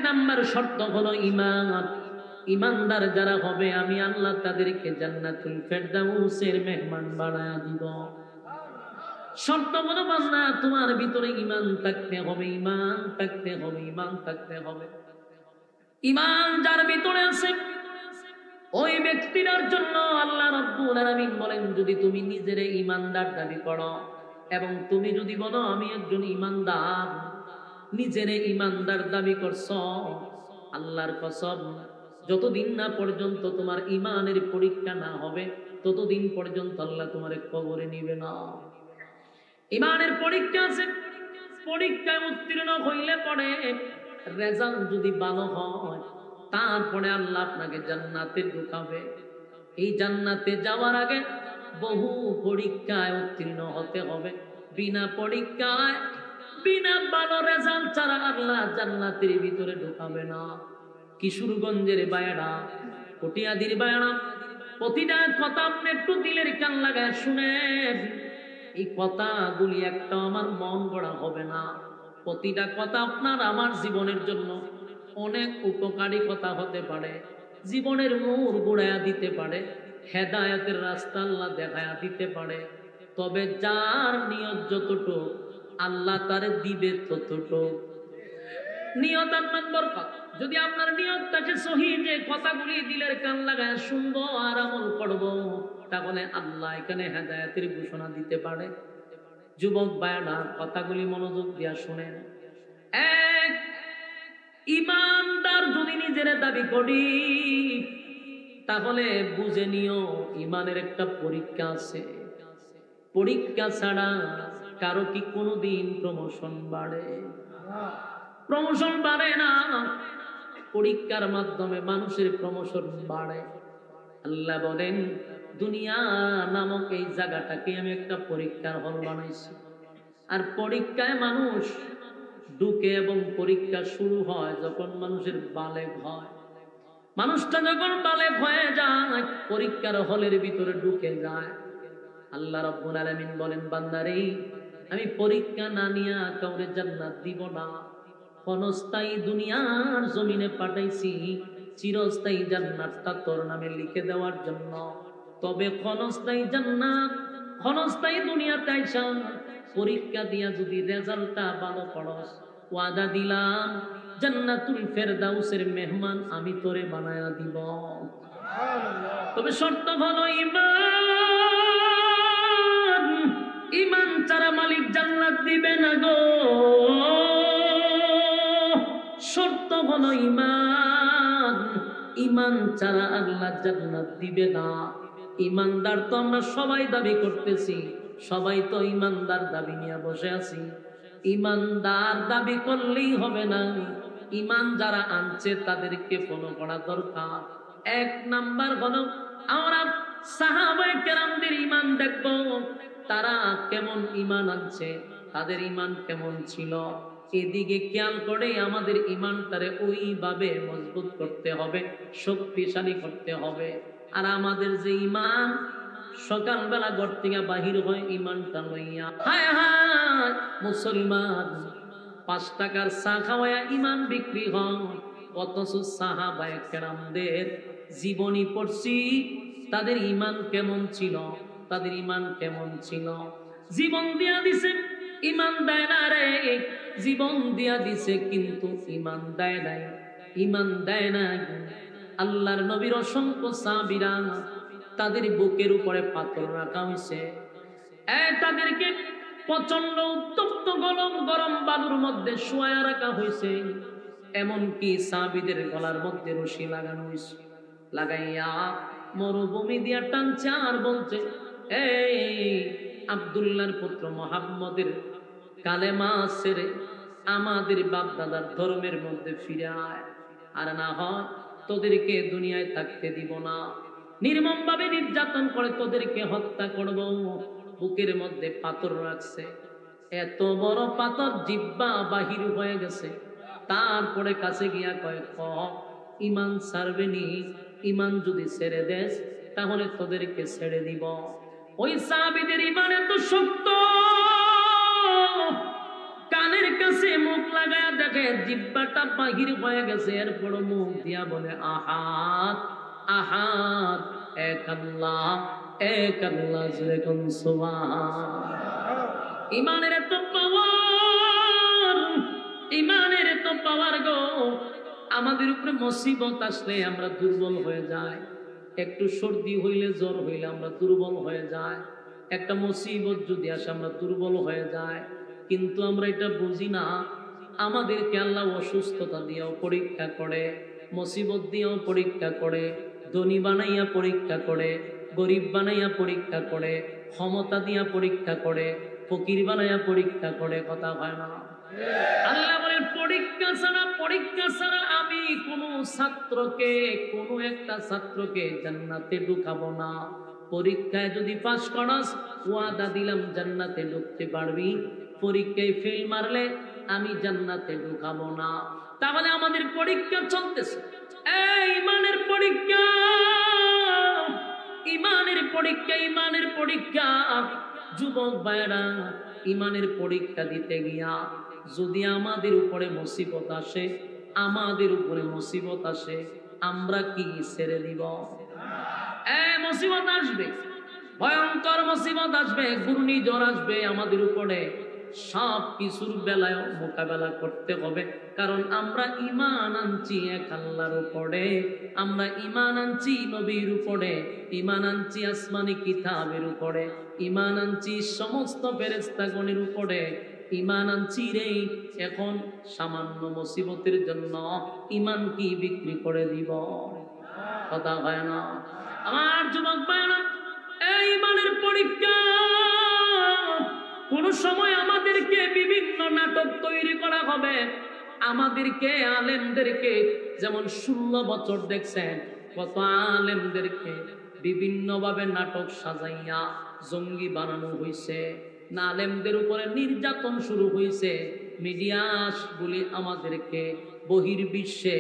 Number শর্ত হলো ঈমান। ঈমানদার যারা হবে আমি আল্লাহ তাদেরকে জান্নাতুল ফেরদাউসের মেহমান বানায়া দিব। শর্ত হলো বান্দা তোমার ভিতরে ঈমান থাকতে হবে, ঈমান থাকতে হবে, ঈমান থাকতে হবে। ঈমান যার ভিতরে আছে ওই ব্যক্তিটার জন্য আল্লাহ রাব্বুল আলামিন বলেন, যদি তুমি নিজেরে ঈমানদার দাবি করো এবং তুমি যদি বলো আমি একজন ঈমানদার, নিজেরে ঈমানদার দাবি করছো, আল্লাহর কসম যতদিন না পর্যন্ত তোমার ঈমানের পরীক্ষা না হবে ততদিন পর্যন্ত আল্লাহ তোমার কবরে নিবে না। ঈমানের পরীক্ষা আছে, পরীক্ষায় উত্তীর্ণ হইলে পরে রেজাল্ট যদি ভালো হয় তারপরে আল্লাহ আপনাকে জান্নাতে ঢুকাবে। এই জান্নাতে যাওয়ার আগে বহু পরীক্ষায় উত্তীর্ণ হতে হবে। বিনা পরীক্ষায় বিনা ভালো রেজাল্ট ছাড়া আল্লাহ জান্নাতের ভিতরে ঢুকাবে না। কিশোরগঞ্জের বায়না, কটিয়াদির বায়না, প্রতিটা কথা আপনি একটু দিলের কান লাগায় শুনেন। এই কথাগুলি একটা আমার মন গড়া হবে না, প্রতিটা কথা আপনার আমার জীবনের জন্য অনেক উপকারী কথা হতে পারে, জীবনের মোড় ঘুরাইয়া দিতে পারে, হেদায়েতের রাস্তা আল্লাহ দেখায়া দিতে পারে। তবে যার নিয়ত যতটুকু আল্লাহ তারে দিবে ততটুকু। নিয়ত আপনার বরকত। যদি আপনার নিয়ত থাকে সহি যে কথাগুলি দিলের কান লাগায় শুনবো আর আমল করবো, তাহলে আল্লাহ এখানে হেদায়েতের ঘোষণা দিতে পারে। যুবক ভাইরা কথাগুলি মনোযোগ দিয়া শুনেন। এক, ঈমানদার যদি নিজের দাবি করি তাহলে বুঝে নিও ঈমানের একটা পরীক্ষা আছে। পরীক্ষা ছাড়া কারো কি কোনোদিন প্রমোশন বাড়ে? প্রমোশন বাড়ে না। পরীক্ষার মাধ্যমে মানুষের প্রমোশন বাড়ে। আল্লাহ বলেন দুনিয়া নামক এই জায়গাটাকে আমি একটা পরীক্ষার হল বানাইছি। আর পরীক্ষায় মানুষ ঢুকে এবং পরীক্ষা শুরু হয় যখন মানুষের বালেগ হয়। মানুষটা যখন বালেগ হয়ে যায় পরীক্ষার হলের ভিতরে ঢুকে যায়। আল্লাহ রাব্বুল আলামিন বলেন বান্দারে আমি পরীক্ষা না নিয়া কাউরে জান্নাত দিব না। ক্ষণস্থায়ী দুনিয়ার জমিনে পাঠাইছি চিরস্থায়ী জান্নাতটা তোর নামে লিখে দেওয়ার জন্য। তবে ক্ষণস্থায়ী জান্নাত, ক্ষণস্থায়ী দুনিয়াতে আইসা পরীক্ষা দিয়া যদি রেজাল্টটা ভালো পড়স, ওয়াদা দিলাম জান্নাতুল ফেরদাউসের মেহমান আমি তোরে বানায়া দিব। তবে শর্ত হলো ঈমান। ঈমান ছাড়া মালিক জান্নাত দিবে না গো। শর্ত হলো ঈমান। ঈমান ছাড়া আল্লাহ জান্নাত দিবে না। ঈমানদার তো আমরা সবাই দাবি করতেছি, সবাই তো ঈমানদার দাবি নিয়ে বসে আছি। ঈমানদার দাবি করলেই হবে না, ঈমান যারা আনছে তাদেরকে ফলো করা দরকার। এক নাম্বার হলো আমরা সাহাবায়ে কেরামদের ঈমান দেখব, তারা কেমন ঈমান আনছে, তাদের ঈমান কেমন ছিল। এদিকে খেয়াল করে আমাদের ঈমানটারে ওইভাবে মজবুত করতে হবে, শক্তিশালী করতে হবে। আর আমাদের যে ঈমান সকালবেলা ঘর থেকে বাহির হয় ঈমানটা লইয়া, হায় হায় মুসলমান 5 টাকার চা খাওয়ায়া ঈমান বিক্রি হয়। অথচ সাহাবায়ে কেরামদের জীবনী পড়ছি, তাদের ঈমান কেমন ছিল, তাদের ঈমান কেমন ছিল। জীবন দিয়া দিছে, ঈমান দেয় না রে। জীবন দিয়া দিছে কিন্তু ঈমান দেয় নাই, ঈমান দেয় না। আল্লাহর নবীর অসংখ্য সাহাবীরা তাদের বুকের উপরে পাথর রাখা হয়েছে, তাদেরকে প্রচন্ড উত্তপ্ত গরম বালুর মধ্যে শোয়া রাখা হয়েছে। এমনকি সাহাবীদের গলার মধ্যে রশি লাগানো হয়েছে, লাগাইয়া মরুভূমি দিয়া টানছে আর বলছে এই আব্দুল্লাহর পুত্র মুহাম্মদের কালেমা ছেড়ে আমাদের বাপ দাদার ধর্মের মধ্যে ফিরে আয়, আর না হয় তোদেরকে দুনিয়ায় থাকতে দিব না। নির্মম ভাবে নির্যাতন করে তোদেরকে হত্যা করব। বুকের মধ্যে পাথর রাখছে, এত বড় পাথর জিহ্বা বাহির হয়ে গেছে। তারপরে কাছে গিয়া কয় ঈমান ছাড়বেনি, ঈমান যদি ছেড়ে দেস তাহলে তোদেরকে ছেড়ে দিব। ওই সাহাবীদের ঈমান এত শক্ত, কানের কাছে মুখ লাগায়া দেখে জিহ্বাটা বাহির হয়ে গেছে, এরপর মুখ দিয়া বলে আহাদ আহাদ, এক আল্লাহ এক আল্লাহ, যেরকম সুবহান। ইমানের এত পাওয়ার, ইমানের এত পাওয়ার গো। আমাদের উপরে মুসিবত আসলে আমরা দুর্বল হয়ে যাই, একটু সর্দি হইলে জ্বর হইলে আমরা দুর্বল হয়ে যাই, একটা মুসিবত যদি আসে আমরা দুর্বল হয়ে যাই। কিন্তু আমরা এটা বুঝি না, আমাদেরকে আল্লাহ অসুস্থতা দিয়েও পরীক্ষা করে, মুসিবত দিয়েও পরীক্ষা করে, ধনী বানাইয়া পরীক্ষা করে, গরিব বানাইয়া পরীক্ষা করে, ক্ষমতা দিয়া পরীক্ষা করে, ফকির বানাইয়া পরীক্ষা করে। কথা হয় না? আল্লাহ বলেন পরীক্ষা ছাড়া আমি কোনো ছাত্রকে, কোনো একটা ছাত্রকে জান্নাতে ঢুকাবো না। পরীক্ষায় যদি পাস করস, ওয়াদা দিলাম জান্নাতে ঢুকতে পারবি, পরীক্ষায় ফেল মারলে আমি জান্নাতে ঢুকাবো না। তাহলে আমাদের পরীক্ষা চলতেছে, এই ইমানের পরীক্ষা, ইমানের পরীক্ষা, ইমানের পরীক্ষা। যুবক ভাইরা, ইমানের পরীক্ষা দিতে গিয়া যদি আমাদের উপরে মুসিবত আসে, আমাদের উপরে মুসিবত আসে, আমরা কি ছেড়ে দিব? মুসিবত আসবে, ভয়ঙ্কর মুসিবত আসবে, ঘূর্ণিঝড় আসবে আমাদের উপরে, সব কিছুর বেলায় মোকাবেলা করতে হবে। কারণ আমরা ঈমান আনছি এক আল্লাহর উপরে, আমরা ঈমান আনছি নবীর উপরে, ঈমান আনছি আসমানি কিতাবের উপরে, ঈমান আনছি সমস্ত ফেরেশতাগণের উপরে, ঈমান আনছি রে। এখন সামান্য মুসিবতের জন্য ঈমান কি বিক্রি করে দিব? কথা হয় না? আমার যুবক ভাইরা, এই ঈমানের পরীক্ষা। কোন সময় আমাদেরকে বিভিন্ন নাটক তৈরি করা হবে, আমাদেরকে আলেমদেরকে, যেমন 16 বছর দেখছেন কত আলেমদেরকে বিভিন্ন ভাবে নাটক সাজাইয়া জঙ্গি বানানো হয়েছে, না আলেমদের উপরে নির্যাতন শুরু হয়েছে। মিডিয়াগুলি আমাদেরকে বহির্বিশ্বে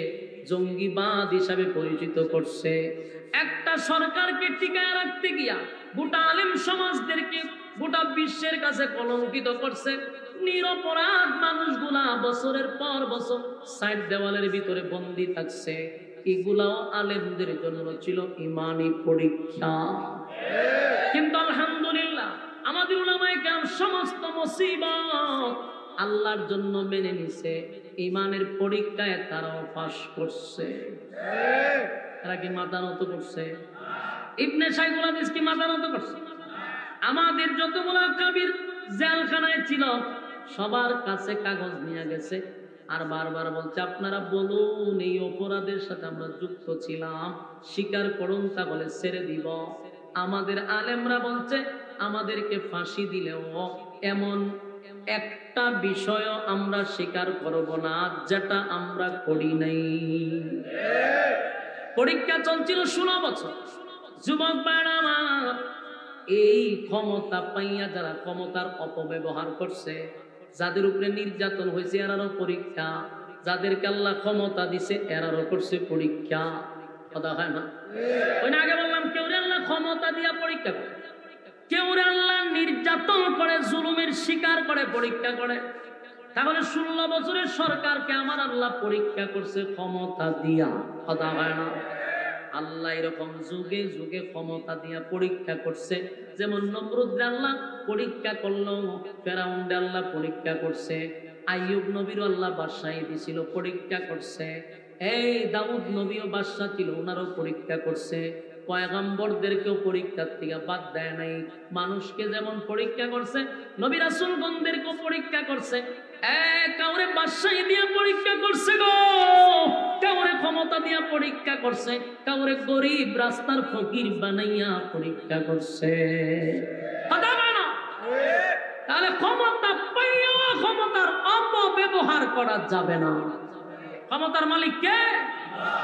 জঙ্গিবাদ হিসাবে পরিচিত করছে। একটা সরকারকে টিকায় রাখতে গিয়া গোটা আলেম সমাজদেরকে গোটা বিশ্বের কাছে কলঙ্কিত করছে। নিরপরাধ মানুষগুলা বছরের পর বছর সাইড দেওয়ালের ভিতরে বন্দী থাকছে। এগুলাও আলেমদের জন্য ছিল ঈমানি পরীক্ষা। কিন্তু আলহামদুলিল্লাহ আমাদের উলামায়ে কেরাম সমস্ত মুসিবত আল্লাহর জন্য মেনে নিছে, ঈমানের পরীক্ষায় তারাও পাস করছে। তারা কি মাথা নত করছে? ইবনে শাইখুল হাদিস কি মাথা নত করছে? আমাদের যতগুলা কাবির জেলখানায় ছিল সবার কাছে কাগজ নিয়ে গেছে, আর বারবার বলছে আপনারা বলুন এই অপরাধের সাথে আমরা যুক্ত ছিলাম, স্বীকার করুন তাহলে ছেড়ে দিব। আমাদের আলেমরা বলছে আমাদেরকে ফাঁসি দিলেও এমন একটা বিষয় আমরা স্বীকার করব না যেটা আমরা করি নাই। পরীক্ষা চলছিল 16 বছর। যুবক ভাইরা আমার, এই ক্ষমতা পাইয়া যারা ক্ষমতার অপব্যবহার করছে, যাদের উপরে নির্যাতন হয়েছে এরারও পরীক্ষা, যাদেরকে আল্লাহ ক্ষমতা দিছে এরারও করছে পরীক্ষা। কথা হয় না? ওই না আগে বললাম, কেউ আল্লাহ ক্ষমতা দিয়া পরীক্ষা করে, কেউ আল্লাহ নির্যাতন করে, জুলুমের শিকার করে পরীক্ষা করে। তাহলে 16 বছরের সরকারকে আমার আল্লাহ পরীক্ষা করছে ক্ষমতা দিয়া। কথা হয় না? আল্লাহ এরকম যুগে যুগে ক্ষমতা দিয়া পরীক্ষা করছে। যেমন নমরুদ আল্লাহ পরীক্ষা করলো, ফেরাউন আল্লাহ পরীক্ষা করছে, আইয়ুব নবীর আল্লাহ বাদশাহী দিছিল, পরীক্ষা করছে। এই দাউদ নবীও বাদশাহ ছিল, ওনারও পরীক্ষা করছে। পয়গম্বরদেরকেও পরীক্ষার থেকে বাদ দেয় নাই। মানুষকে যেমন পরীক্ষা করছে, নবী রাসূলগণদেরকেও পরীক্ষা করছে। কাউরে বাদশাহী দিয়া পরীক্ষা করছে গো, কাউরে ক্ষমতা দিয়া পরীক্ষা করছে, কাউরে গরিব রাস্তার ফকির বানাইয়া পরীক্ষা করছে। তাহলে ক্ষমতা পাইয়া ক্ষমতার অপব্যবহার করা যাবে না। ক্ষমতার মালিক কে?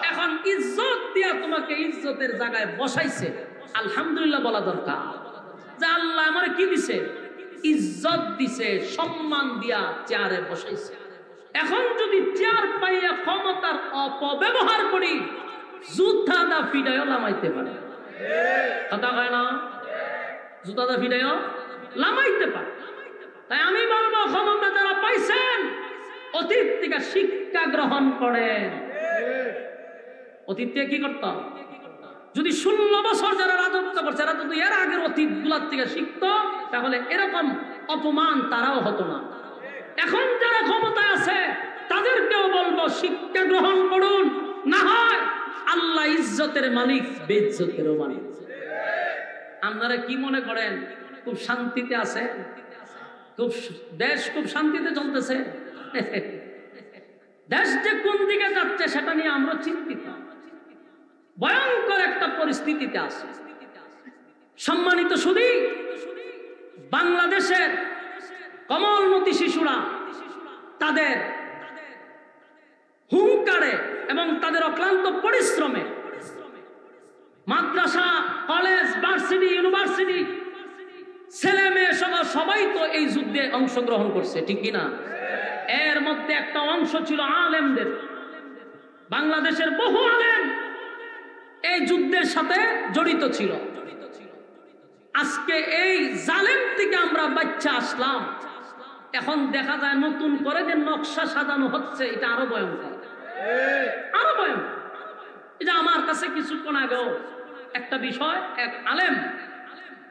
এখন ইজ্জত দিয়া তোমাকে ইজ্জতের জায়গায় বসাইছে, আলহামদুলিল্লাহ বলা দরকার যে আল্লাহ আমার কি দিছে? ইজ্জত দিছে, সম্মান দিয়া চেয়ারে বসাইছে। এখন যদি চেয়ার পাইয়া ক্ষমতার অপব্যবহার করি, জুতা দা ফিডায়ও লামাইতে পারে। কথা হয় না? জুতা দা ফিডায়ও লামাইতে পারে। তাই আমি বলবো ক্ষমতা যারা পাইছেন অতীত থেকে শিক্ষা গ্রহণ করেন। অতীত থেকে কি করতাম? যদি 16 বছর যারা রাজত্ব করছে এরা যদি এর আগের অতীত গুলার থেকে শিখতো তাহলে এরকম অপমান তারাও হতো না। এখন যারা ক্ষমতায় আছে তাদেরকেও বলবো শিক্ষা গ্রহণ করুন, না হয় আল্লাহ ইজ্জতের মালিক বেইজ্জতেরও মালিক। আপনারা কি মনে করেন খুব শান্তিতে আছে? দেশ খুব শান্তিতে চলতেছে? দেশ যে কোন দিকে যাচ্ছে সেটা নিয়ে আমরা চিন্তিত। ভয়ঙ্কর একটা পরিস্থিতিতে আছে। সম্মানিত সুধী, বাংলাদেশের কমলমতি শিশুরা তাদের হুঙ্কারে এবং তাদের অক্লান্ত পরিশ্রমে মাদ্রাসা, কলেজ, ভার্সিটি, ইউনিভার্সিটি ছেলে মেয়ে সহ সবাই তো এই যুদ্ধে অংশগ্রহণ করছে, ঠিক কিনা? এর মধ্যে একটা অংশ ছিল আলেমদের। বাংলাদেশের বহু আলেম এই যুদ্ধের সাথে জড়িত ছিল। আজকে এই জালেম থেকে আমরা বাচ্চা আসলাম, এখন দেখা যায় নতুন করে যে নকশা সাজানো হচ্ছে, এটা আরো ভয়ঙ্কর, আরো ভয়ঙ্কর। এটা আমার কাছে কিছুক্ষণ আগেও একটা বিষয়, এক আলেম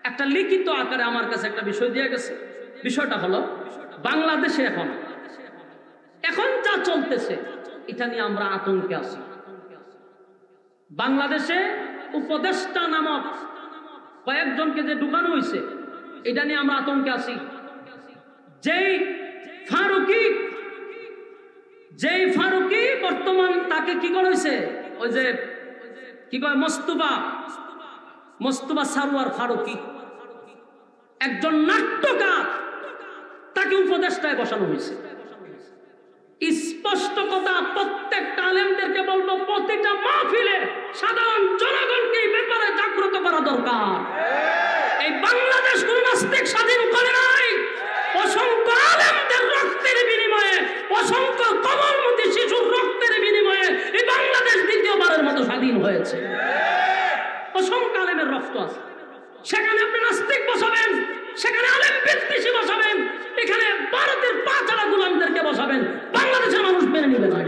একটা লিখিত আকারে আমার কাছে একটা বিষয় দিয়ে গেছে। বিষয়টা হলো বাংলাদেশে এখন যা চলতেছে এটা নিয়ে আমরা আতঙ্কে আছি। বাংলাদেশে উপদেষ্টা নামক কয়েকজনকে যে ঢুকানো হয়েছে এটা নিয়ে আমরা আতঙ্কে আছি। যেই ফারুকি বর্তমান তাকে কি করা হয়েছে, ওই যে কি কয় মোস্তফা সারোয়ার ফারুকি, একজন নাট্যকার, তাকে উপদেষ্টায় বসানো হয়েছে। স্পষ্ট কথা, প্রত্যেকটা আলেমদেরকে বলবো প্রতিটা মাহফিলে সাধারণ জনগণকে এই ব্যাপারে জাগ্রত করা দরকার। এই বাংলাদেশ কোন নাস্তিক স্বাধীন করে নাই। অসংখ্য আলেমদের রক্তের বিনিময়ে, অসংখ্য কমলমতি শিশুর রক্তের বিনিময়ে এই বাংলাদেশ দ্বিতীয়বারের মতো স্বাধীন হয়েছে। অসংখ্য আলেমের রক্ত আছে। সেখানে আপনি নাস্তিক বসাবেন, সেখানে আলেম বিদ্বেষী বসাবেন, এখানে ভারতের পাঁচড়া গোলামদেরকে বসাবেন, বাংলাদেশের মানুষ মেনে নেবে না।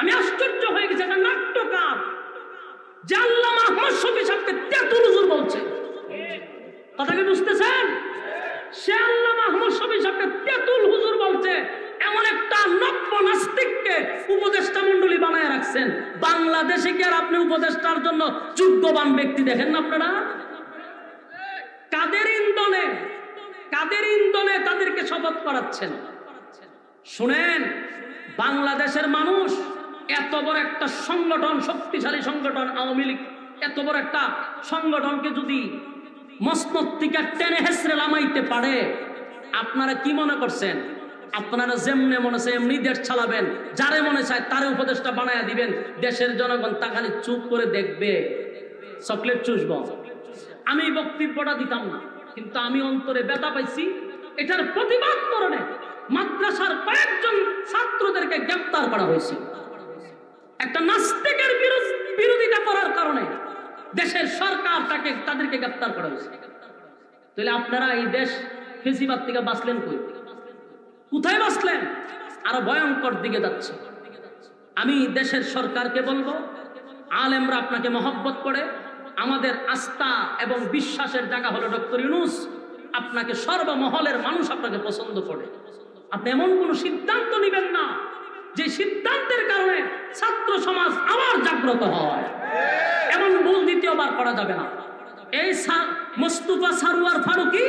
আমি আশ্চর্য হয়ে গেছি, একটা নাট্যকার যে আল্লামা আহমদ শফী সাহেবকে তেঁতুল হুজুর বলছে, কথা কি বুঝতেছেন? সে আল্লামা আহমদ শফী সাহেবকে তেঁতুল হুজুর বলছে, এমন একটা নব্য নাস্তিককে উপদেষ্টা মন্ডলী বানায় রাখছেন। বাংলাদেশে কি আর আপনি উপদেষ্টার জন্য যোগ্যবান ব্যক্তি দেখেন না? আপনারা কাদের ইন্ধনে তাদেরকে শপথ করাচ্ছেন? শুনেন, বাংলাদেশের মানুষ এত বড় একটা সংগঠন, শক্তিশালী সংগঠন আওয়ামী লীগ, এত বড় একটা সংগঠনকে যদি মসনদ থেকে টেনে হেসড়ে লামাইতে পারে, আপনারা কি মনে করছেন আপনারা যেমনে মনে চায় এমনি দেশ চালাবেন, যারে মনে চায় তারে উপদেষ্টা বানায়া দিবেন, দেশের জনগণ তা খালি চুপ করে দেখবে, চকলেট চুষব? আমি বক্তব্যটা দিতাম না, কিন্তু আমি অন্তরে ব্যথা পাইছি। এটার প্রতিবাদ করণে মাদ্রাসার কয়েকজন ছাত্রদেরকে গ্রেফতার করা হয়েছে। একটা নাস্তিকের বিরোধিতা করার কারণে দেশের সরকার তাদেরকে গ্রেফতার করা হয়েছে। তাহলে আপনারা এই দেশ ফেসিবাদ থেকে বাঁচলেন কই? কোথায় বাঁচলেন? আরো ভয়ঙ্কর দিকে যাচ্ছে। আমি দেশের সরকারকে বলবো, আলেমরা আপনাকে মহব্বত করে, আমাদের আস্থা এবং বিশ্বাসের জায়গা হলো ডক্টর ইউনূস। আপনাকে সর্বমহলের মানুষ আপনাকে পছন্দ করে। আপনি এমন কোন সিদ্ধান্ত নেবেন না যে সিদ্ধান্তের কারণে ছাত্র সমাজ আবার জাগ্রত হয়। এমন ভুল দ্বিতীয়বার করা যাবে না। এই মোস্তফা সারোয়ার ফারুকি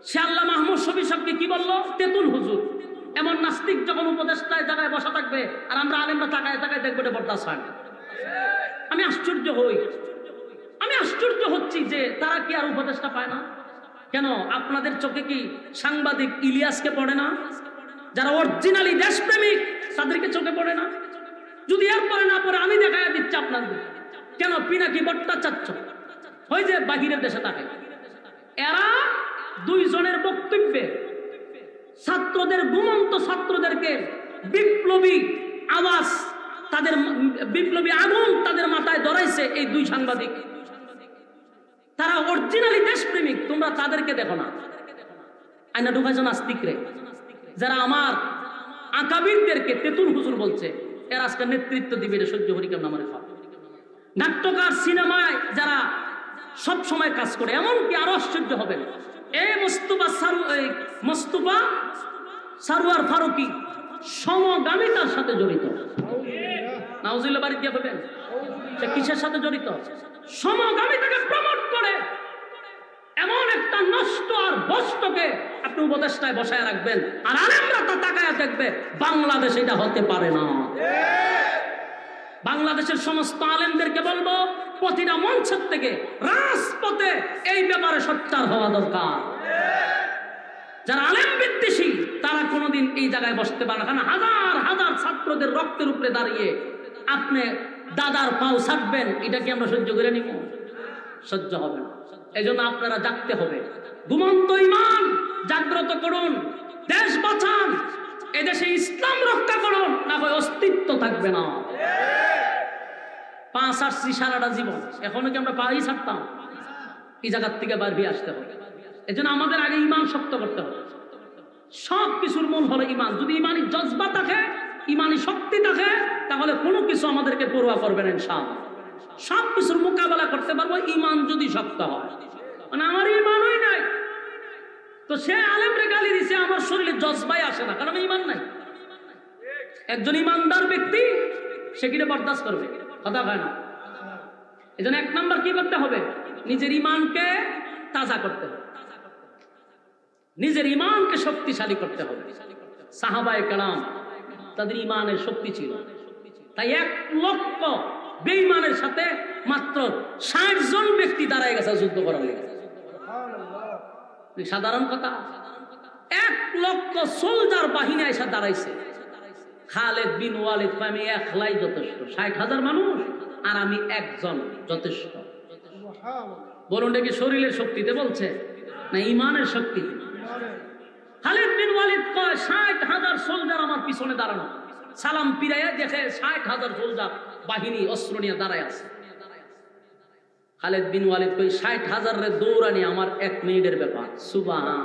সে আল্লামা আহমদ শফী সাহেবকে কি বললো? তেঁতুল হুজুর। এমন নাস্তিক যখন উপদেষ্টায় জায়গায় বসা থাকবে আর আমরা আলেমরা তাকায় তাকায় দেখবো, এটা বরদাস্ত হয় না। আমি আশ্চর্য হই, আমি আশ্চর্য হচ্ছি যে তারা কি আর উপদেষ্টা পায় না কেন? আপনাদের চোখে কি সাংবাদিক ইলিয়াসকে পড়ে না? যারা অরিজিনালি দেশপ্রেমিক তাদেরকে চোখে পড়ে না? যদি এর পরে না পড়ে আমি দেখায় দিচ্ছি আপনাদের। কেন? পিনাকি ভট্টাচার্য ওই যে বাহিরের দেশে থাকে, এরা দুইজনের বক্তব্যে ছাত্রদের, ঘুমন্ত ছাত্রদেরকে বিপ্লবী আওয়াজ, তাদের বিপ্লবী আগুন তাদের মাথায় ধরাইছে এই দুই সাংবাদিক। তারা অরিজিনালি দেশপ্রেমিক, তোমরা তাদেরকে দেখো না। আইনা ঢুকাইছো নাস্তিক রে, যারা আমার আকাবিরদেরকে তেতুল হুজুর বলছে, এর আজকে নেতৃত্ব দিবে, এটা সহ্য করি কেমন আমার খাওয়া। নাট্যকার সিনেমায় যারা সব সময় কাজ করে, এমনকি আরো আশ্চর্য হবেন, এই মোস্তফা সারোয়ার ফারুকী সমগামিতার সাথে জড়িত। নাউজুবিল্লাহ বাড়ি দিয়ে বলবেন, সে কিসের সাথে জড়িত? সমগামিতাকে প্রমোট করে এমন একটা নষ্ট আর বস্তকে আপনি উপদেষ্টায় বসায় রাখবেন, আর আলেমরা তা তাকায়া দেখবে। বাংলাদেশ এটা হতে পারে না। বাংলাদেশের সমস্ত আলেমদেরকে বলবো, প্রতিটা মঞ্চের থেকে রাজপথে এই ব্যাপারে সোচ্চার হওয়া দরকার। যারা আলেম বিদ্বেষী তারা কোনোদিন এই জায়গায় বসতে পারে না, কারণ হাজার হাজার ছাত্রদের রক্তের উপরে দাঁড়িয়ে আপনি দাদার পাও ছাড়বেন, এটা কি আমরা সহ্য করে নিব? সহ্য হবে না। এই জন্য আপনারা জাগতে হবে, ঘুমন্ত ঈমান জাগ্রত করুন, দেশ বাঁচান, এদেশে ইসলাম রক্ষা করুন, না হয় অস্তিত্ব থাকবে না। পা ছাড়ছি সারাটা জীবন, এখনো কি আমরা পাই ছাড়তাম? এই জায়গার থেকে বার হয়ে আসতে হবে। এই জন্য আমাদের আগে ঈমান শক্ত করতে হবে। সব কিছুর মূল হলো ঈমান। যদি ঈমানি জজবা থাকে, ঈমানি শক্তি থাকে, তাহলে কোনো কিছু আমাদেরকে পরোয়া করবে না ইনশাআল্লাহ। সব কিছুর মোকাবেলা করতে পারবো ঈমান যদি শক্ত হয়। মানে আমার ঈমানই নাই, তো সে আলেমরে গালি দিছে, আমার শরীরে জজবাই আসে না, কারণ ঈমান নাই। একজন ঈমানদার ব্যক্তি সে কিরে বরদাস্ত করবে, কথা হয় না। এই জন্য এক নাম্বার কি করতে হবে? নিজের ঈমানকে তাজা করতে হবে, নিজের ঈমানকে শক্তিশালী করতে হবে। সাহাবায়ে কেরাম তাদের ঈমানের শক্তি ছিল, তাই 1 লক্ষ বেঈমানের সাথে মাত্র 60 জন ব্যক্তি দাঁড়ায় গেছে যুদ্ধ করার লেগে। সাধারণ কথা, 1 লক্ষ সোলজার বাহিনী এসে দাঁড়াইছে। খালেদ বিন ওয়ালিদ কয়, আমি একলাই যথেষ্ট, 60,000 মানুষ আর আমি একজন যথেষ্ট। বলুন, এটা কি শরীরের শক্তিতে বলছে না ঈমানের শক্তিতে? খালেদ বিন ওয়ালিদ কয়, 60,000 সোলজার আমার পিছনে দাঁড়ানো। সালাম পিরাইয়া দেখে 60,000 সোলজার বাহিনী অস্ত্র নিয়ে দাঁড়ায় আছে। খালেদ বিন ওয়ালিদ কই, 60,000 রে দৌড়ানি আমার 1 মিনিটের ব্যাপার। সুবহান।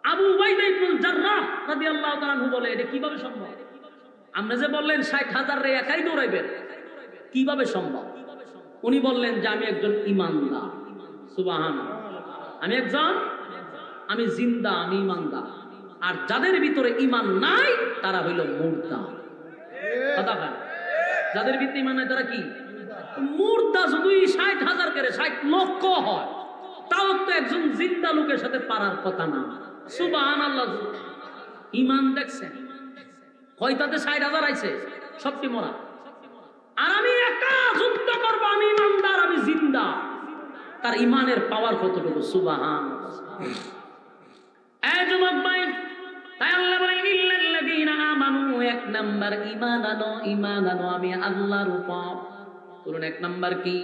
আবু উবাইদা ইবনুল জাররাহ রাদিয়াল্লাহু তাআলা আনহু বলে, এটা কিভাবে সম্ভব? আপনি যে বললেন 60,000 রে একাই দৌড়াইবেন, কিভাবে সম্ভব? উনি বললেন যে আমি একজন ঈমানদার। সুবহান। আমি জিন্দা, আমি ঈমানদার। আর যাদের ভিতরে ঈমান নাই তারা হইল মুর্দা। কথা বলেন, যাদের ভিতরে ঈমান নাই তারা কি? মুর্দা। যদি 60,000 করে 60 লক্ষ হয়, তাও তো একজন জিন্দা লোকের সাথে পারার কথা না। সুবহানাল্লাহ। ঈমান দেখছেন কয়টাতে? 60,000 আইছে, সবটি মরা। আর আমি একা যুদ্ধ করবো, আমি ঈমানদার, আমি জিন্দা। তার ঈমানের পাওয়ার কতটুকু? সুবহানাল্লাহ। এই যুবক ভাই, তাই আল্লাহ বলেন, ইল্লাল্লাযীনা আমানু, 1 নাম্বার ঈমান আনো, ঈমান আনো আমি আল্লাহর উপর। বলুন 1 নাম্বার কি?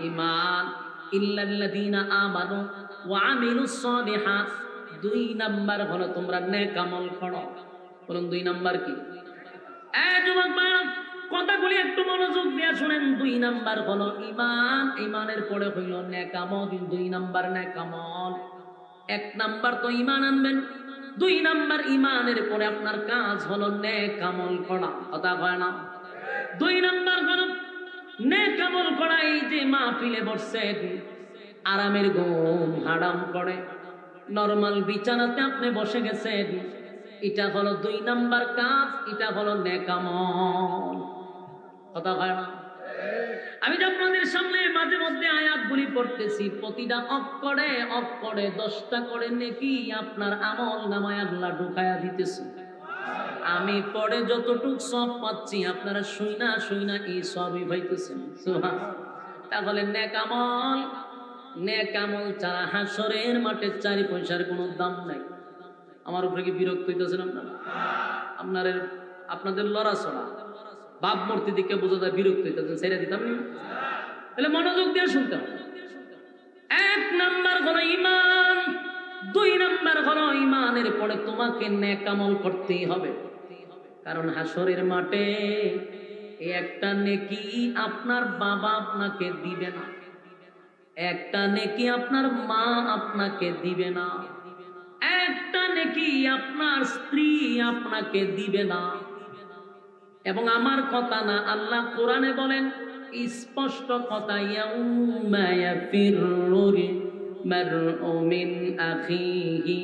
ঈমান। ইল্লাল্লাযীনা আমানু ওয়া আমিলুস সালিহাত। 2 নাম্বার হলো তোমরা নেক আমল করো। বলুন 2 নাম্বার কি? এই যুবক ভাই, কথাগুলি একটু মনোযোগ দিয়ে শুনেন। 2 নাম্বার হলো ঈমান, ঈমানের পরে হইল নেক আমল। 2 নাম্বার নেক আমল। 1 নাম্বার তো ঈমান আনবেন, 2 নাম্বার ঈমানের পরে আপনার কাজ হলো নেক আমল করা। কথা কয় না? 2 নাম্বার হলো নেক আমল করা। এই যে মাহফিলে বসছেন, আরামের ঘুম হারাম করে নরমাল বিছানাতে আপনি বসে গেছেন, এটা হলো 2 নাম্বার কাজ, এটা হলো নেক আমল। কথা কয় না? আমি যে আপনাদের সামনে মাঝে মধ্যে আয়াতগুলি পড়তেছি, প্রতিটা অক্ষরে অক্ষরে 10টা করে নেকি আপনার আমল নামায় আল্লাহ ঢুকায়া দিতেছে। আমি পড়ে যতটুক সব পাচ্ছি, আপনারা শুইনা শুইনা এই সবই পাইতেছেন। তাহলে নেক আমল ছাড়া হাসরের মাঠে 4 পয়সার কোনো দাম নাই। আমার উপরে কি বিরক্ত হইতেছেন আপনারা? আপনাদের লড়াছড়া ভাবমূর্তি দিকে বোঝা যায় বিরক্ত হইতেছেন, ছেড়ে দিতাম না। তাহলে মনোযোগ দিয়ে শুনতে হবে। 1 নাম্বার হলো ঈমান, 2 নাম্বার হলো ঈমানের পরে তোমাকে নেক আমল করতেই হবে। কারণ হাসরের মাঠে একটা নেকি আপনার বাবা আপনাকে দিবে না, একটা নেকি আপনার মা আপনাকে দিবে না। একটা নেকি আপনার স্ত্রী আপনাকে দিবে না। এবং আমার কথা না, আল্লাহ কোরআনে বলেন স্পষ্ট কথা, ইয়াউমা ইয়াফিরুল মারউ মিন আখিহি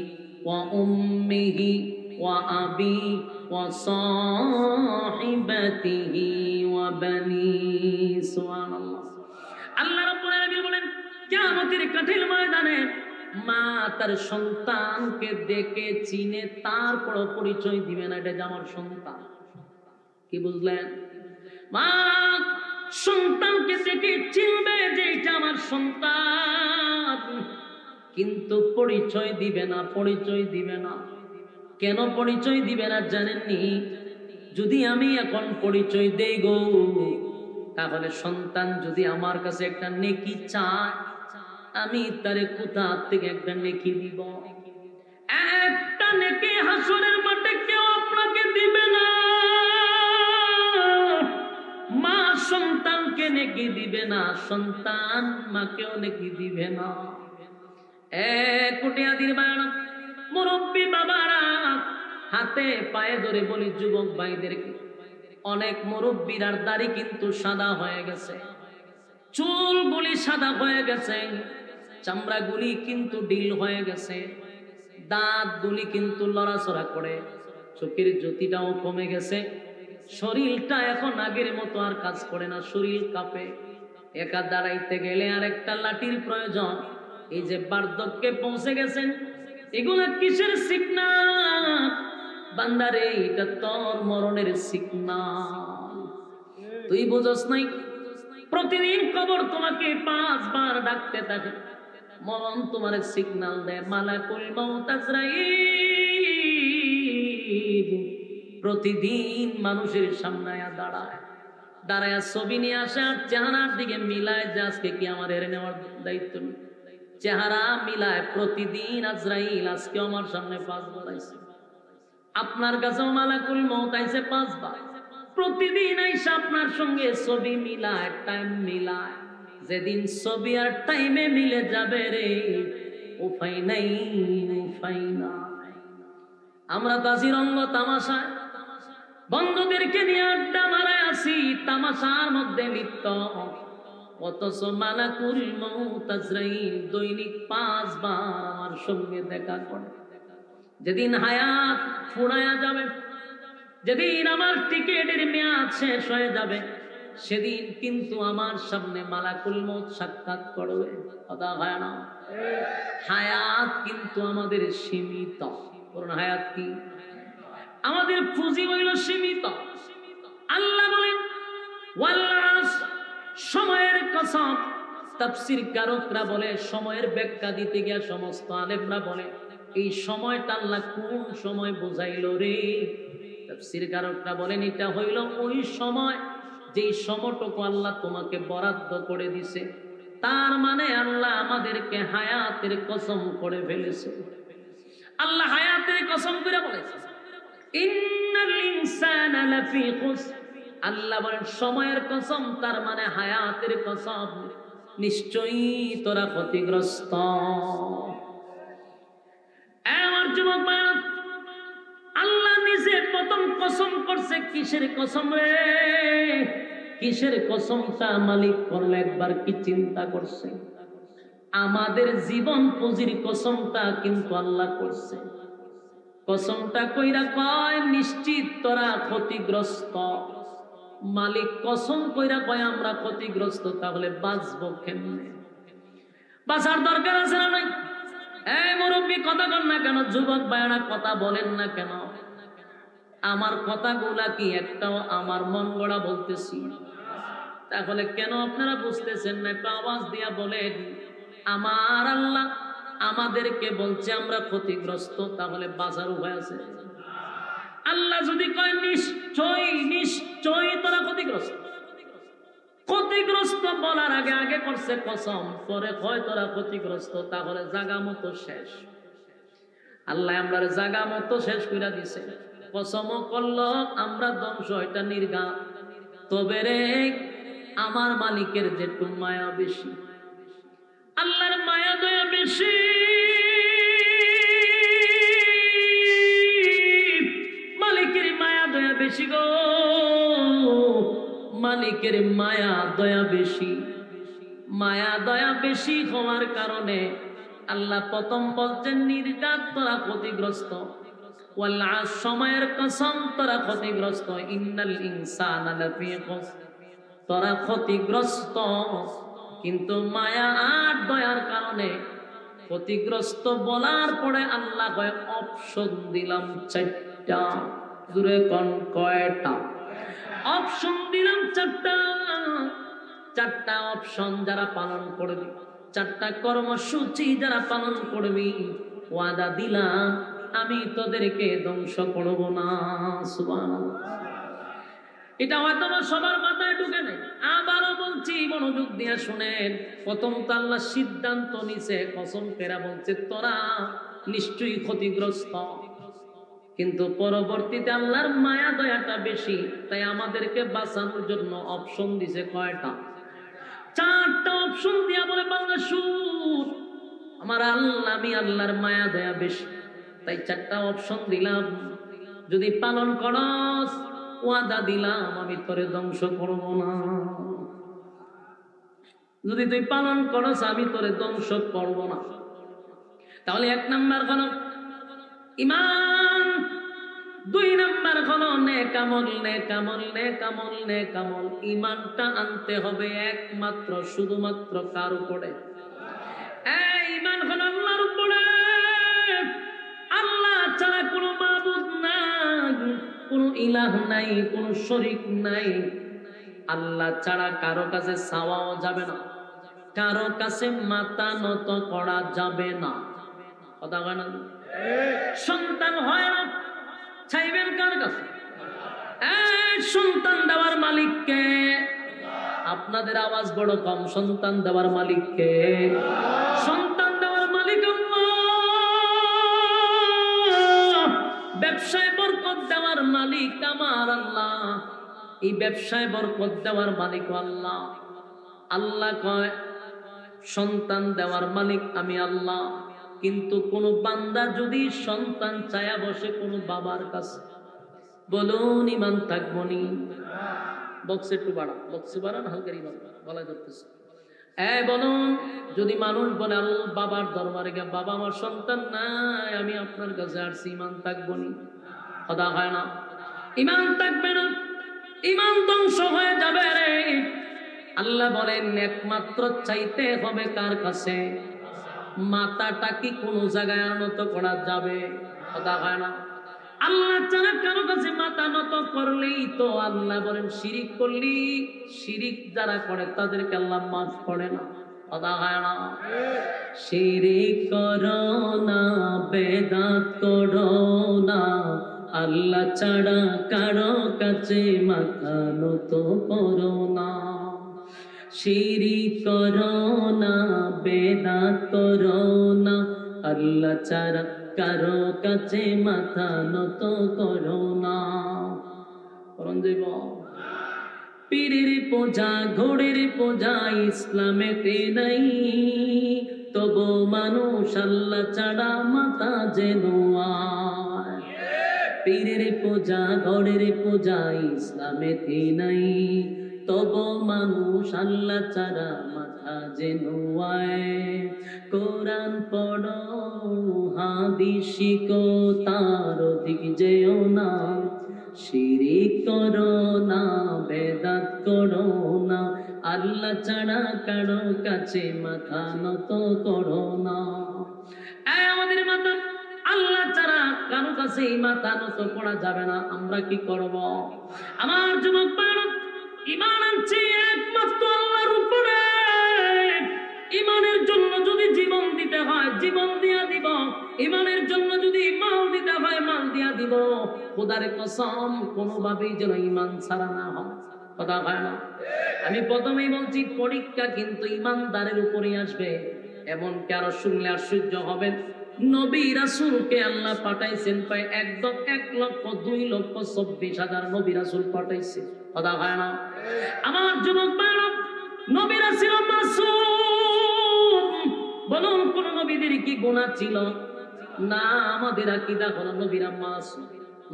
ওয়া উম্মিহি ওয়া আবি ওয়া সাহিবাতিহি ওয়া বানি। সুবহানাল্লাহ। আল্লাহ রাব্বুল আলামিন বলেন কিয়ামতের কঠিন ময়দানে মা তার সন্তানকে দেখে চিনে তারপর পরিচয় দিবে না, এটা যে আমার সন্তান। কি বুঝলেন? মা সন্তানকে দেখে চিনবে যে এটা আমার সন্তান, কিন্তু পরিচয় দিবে না, পরিচয় দিবে না। কেন পরিচয় দিবে না জানেননি? যদি আমি এখন পরিচয় দেই গো, তাহলে সন্তান যদি আমার কাছে একটা নেকি চায়, আমি তারে কোথা থেকে একটা নেকি দিব? একটা নেকি হাসরের মাঠে কেউ আপনাকে দিবে না। মা সন্তানকে নেকি দিবে না, সন্তান মাকেও নেকি দিবে না। কুটিয়াদির বাড়া মুরব্বী বাবারা, হাতে পায়ে ধরে বলি যুবক ভাইদেরকে, অনেক মুরব্বীর দাড়ি কিন্তু সাদা হয়ে গেছে, চুলগুলি সাদা হয়ে গেছে, চামড়াগুলি কিন্তু ডিল হয়ে গেছে, দাঁতগুলি কিন্তু লড়াচড়া করে, চোখের জ্যোতিটাও কমে গেছে, শরীরটা এখন আগের মতো আর কাজ করে না, শরীর কাঁপে। একা দাঁড়াইতে গেলে আর একটা লাঠির প্রয়োজন। এই যে বার্ধক্যে পৌঁছে গেছেন, এগুলা কিসের সিগনাল? বান্দারে, এটা তোর মরণের সিগনাল। তুই বুঝস নাই? প্রতিদিন কবর তোমাকে 5 বার ডাকতে থাকে, মরণ তোমার সিগনাল দেয়। মালাকুল মউত আজরাইল প্রতিদিন মানুষের সামনে দাঁড়ায়, দাঁড়ায় ছবি নিয়ে আসে আর চেহারার দিকে মিলায় যে আজকে কি আমার এর নেওয়ার দায়িত্ব নেই। চেহারা মিলায় প্রতিদিন। আজরাইল আজকে আমার সামনে 5 বার আইছে, আপনার কাছেও মালাকুল মউত আইছে 5 বার। প্রতিদিন আইসা আপনার সঙ্গে ছবি মিলায়, টাইম মিলায়। যেদিন ছবি আর টাইমে মিলে যাবে রে, উপায় নাই, উপায় নাই। আমরা তো আছি রঙ্গ তামাশায়, বন্ধুদেরকে নিয়ে আড্ডা মারায় আসি, তামাশার মধ্যে লিপ্ত। অথচ মালাকুল মউত আজরাইল দৈনিক 5 বার আমার সঙ্গে দেখা করে। যেদিন হায়াত ফুরায়া যাবে, যেদিন আমার টিকেটের মেয়াদ শেষ হয়ে যাবে, সেদিন কিন্তু আমার সামনে মালাকুল মউত সাক্ষাৎ করবে। কথা হয় না? হায়াত কিন্তু আমাদের সীমিত। কারণ হায়াত কি? আমাদের পুঁজি হইল সীমিত। আল্লাহ বলেন ওয়াল আসর, সময়ের কসম। তাফসীর কারকরা বলে, সময়ের ব্যাখ্যা দিতে গিয়ে সমস্ত আলেমরা বলে এই সময়টা আল্লাহ কোন সময় বোঝাইল রে? তাফসীর কারকরা বলেন এটা হইল ওই সময় যেই সময়টুকু আল্লাহ তোমাকে বরাদ্দ করে দিছে। তার মানে আল্লাহ আমাদেরকে হায়াতের কসম করে ফেলেছে। আল্লাহ হায়াতের কসম করে বলেছে ইন্নাল ইনসানা লাফি খুসর। আল্লাহ বলেন সময়ের কসম, তার মানে হায়াতের কসম, নিশ্চয়ই তোরা ক্ষতিগ্রস্ত। আমার যুবক ভাইরা, আল্লাহ নিজে প্রথম কসম করছে। কিসের কসম রে? কিসের কসমটা মালিক করলে একবার কি চিন্তা করছে? আমাদের জীবন পুঁজির কসমটা কিন্তু আল্লাহ করছে। কসমটা কইরা কয় নিশ্চিত তোরা ক্ষতিগ্রস্ত। মালিক কসম কইরা কয় আমরা ক্ষতিগ্রস্ত, তাহলে বাঁচবো কেমনে? বাঁচার দরকার আছে না নাই? এই মুরব্বী কথা বল না কেন? যুবক ভাইরা কথা বলেন না কেন? আমার কথাগুলা কি একটাও আমার মন গড়া বলতেছি? তাহলে কেন আপনারা বুঝতেছেন না? একটু আওয়াজ দিয়া বলেন। আমার আল্লাহ আমাদেরকে বলছে আমরা ক্ষতিগ্রস্ত, তাহলে বাঁচার উপায় আছে? আল্লাহ যদি কয় নিশ্চয় নিশ্চয় তোরা ক্ষতিগ্রস্ত, ক্ষতিগ্রস্ত বলার আগে আগে করছে কসম, পরে কয় তোরা ক্ষতিগ্রস্ত, তাহলে জাগা মতো শেষ। আল্লাহ আমরা জাগা মতো শেষ করে দিছে। কসমও করলো আমরা ধ্বংস, এটা নির্ঘাত। তবে রে আমার মালিকের যেটু মায়া বেশি, আল্লাহর মায়া দয়া বেশি। বেশি গো, মালিকের মায়া দয়া বেশি। মায়া দয়া বেশি হওয়ার কারণে আল্লাহ প্রথম বলছেন নির্ঘাত তোরা ক্ষতিগ্রস্ত, ওয়াল্লাহ সময়ের কসম তোরা ক্ষতিগ্রস্ত, ইন্নাল ইনসানা লাফি খুসর, তোরা ক্ষতিগ্রস্ত। কিন্তু মায়া আর দয়ার কারণে ক্ষতিগ্রস্ত বলার পরে আল্লাহ কয় অপশন দিলাম চারটা। দূরে কোন কয়টা অপশন দিলাম? চারটা। চারটা অপশন যারা পালন করবি, চারটা কর্মসূচি যারা পালন করবি, ওয়াদা দিলাম আমি তোদেরকে ধ্বংস করব না। সুবহানাল্লাহ। এটা হয়তো সবার মাথায় ঢুকে নেই, আবারও বলছি মনোযোগ দিয়ে শুনেন। প্রথম তো আল্লাহ সিদ্ধান্ত নিছে, কসম করে বলছে তোরা নিশ্চয়ই ক্ষতিগ্রস্ত। কিন্তু পরবর্তীতে আল্লাহর মায়া দয়াটা বেশি, তাই আমাদেরকে বাঁচানোর জন্য অপশন দিছে কয়টা? চারটা অপশন দিয়া বলে বাংলা সুর আমার আল্লাহ, আমি আল্লাহর মায়া দয়া বেশি, তাই চারটা অপশন দিলাম। যদি পালন করস ওয়াদা দিলাম আমি তোরে ধ্বংস করব না। যদি তুই পালন করস আমি তোরে ধ্বংস করব না। তাহলে এক নাম্বার হলো ঈমান, দুই নাম্বার হলো নেক আমল। নেক আমল, নেক আমল, নেক আমল। ঈমানটা আনতে হবে একমাত্র শুধুমাত্র কার উপরে? এই ঈমান হলো আল্লাহর উপরে। আল্লাহ ছাড়া কোনো মাবুদ নাই, কোনো ইলাহ নাই, কোনো শরীক নাই। আল্লাহ ছাড়া কারো কাছে চাওয়াও যাবে না, কারো কাছে মাথা নত করা যাবে না। কথা হয় না? সন্তান হয় না, চাইবেন কার কাছে? সন্তান দেওয়ার মালিককে। আপনাদের আওয়াজ বড় কম। সন্তান দেওয়ার মালিককে? সন্তান দেওয়ার মালিক আল্লাহ। ব্যবসায় বরকত দেওয়ার মালিক আমার আল্লাহ। এই ব্যবসায় বরকত দেওয়ার মালিক আল্লাহ। আল্লাহ কয় সন্তান দেওয়ার মালিক আমি আল্লাহ। কিন্তু কোন বান্দা যদি সন্তান চায়া বসে কোন বাবার কাছে, বলুন ঈমান থাকবো নি? বক্স একটু বাড়ান, বক্সে বাড়ান, হালকার ঈমান গলায় ধরতেছে। বলুন, যদি মানুষ বলে আল্লাহ বাবার দরবারে গিয়ে বাবা আমার সন্তান নাই, আমি আপনার কাছে আসছি, ঈমান থাকবো নি? কথা হয় না, ঈমান থাকবে না, ঈমান ধ্বংস হয়ে যাবে রে। আল্লাহ বলেন একমাত্র চাইতে হবে কার কাছে? মাথাটা কি কোন জায়গায় আনত করা যাবে? কথা হয় না। আল্লাহ ছাড়া কারো কাছে মাথা নত করলেই তো আল্লাহ বলেন শিরিক করলি, শিরিক যারা করে তাদেরকে আল্লাহ মাফ করে না। কথা হয় না। শিরিক করো না, বেদাত করো না, আল্লাহ ছাড়া কারো কাছে মাথা নত করো না। শিরিক করো না, বেদাত করো না, আল্লাহ ছাড়া কারো কাছে মাথা নত করো না। করণ যাইব পীরের পূজা, ঘোড়ের পূজা ইসলামেতে নাই, তবু মানুষ আল্লাহ ছাড়া মাথা যেন আয়। পীরের পূজা, ঘোড়ের পূজা ইসলামেতে নাই, তবু মানুষ আল্লাহ ছাড়া মাথা যেন আয়। কোরআন পড়ো, হাদিস শিখো, তার দিক যেও না। শিরিক করো না, বেদাত করো না, আল্লাহ ছাড়া কারো কাছে মাথা নত করো না। আমাদের মাথা আল্লাহ ছাড়া কারো কাছে মাথা নত করা যাবে না। আমরা কি করব? আমার যুবক ভাইরা, ঈমান আনছি একমাত্র আল্লাহর উপরে। ঈমানের জন্য যদি জীবন দিতে হয় জীবন দিয়া দিব, ঈমানের জন্য যদি মাল দিতে হয় মাল দিয়া দিব। খোদার কসম কোনোভাবেই যেন ঈমান ছাড়া না হয়। কথা হয় না। আমি প্রথমেই বলছি পরীক্ষা কিন্তু ঈমানদারের উপরে আসবে। এমন কারো শুনলে আশ্চর্য হবেন, নবী রাসূলকে আল্লাহ পাঠাইছেন প্রায় 1,02,24,000 নবী রাসূল পাঠাইছে। কথা হয় না। আমার যুবক ভাইরা, নবীরা ছিল মাসুম। বলুন কোন নবীদের কি গুনাহ ছিল? না। আমাদের আকীদা হলো নবীরা মাসুম,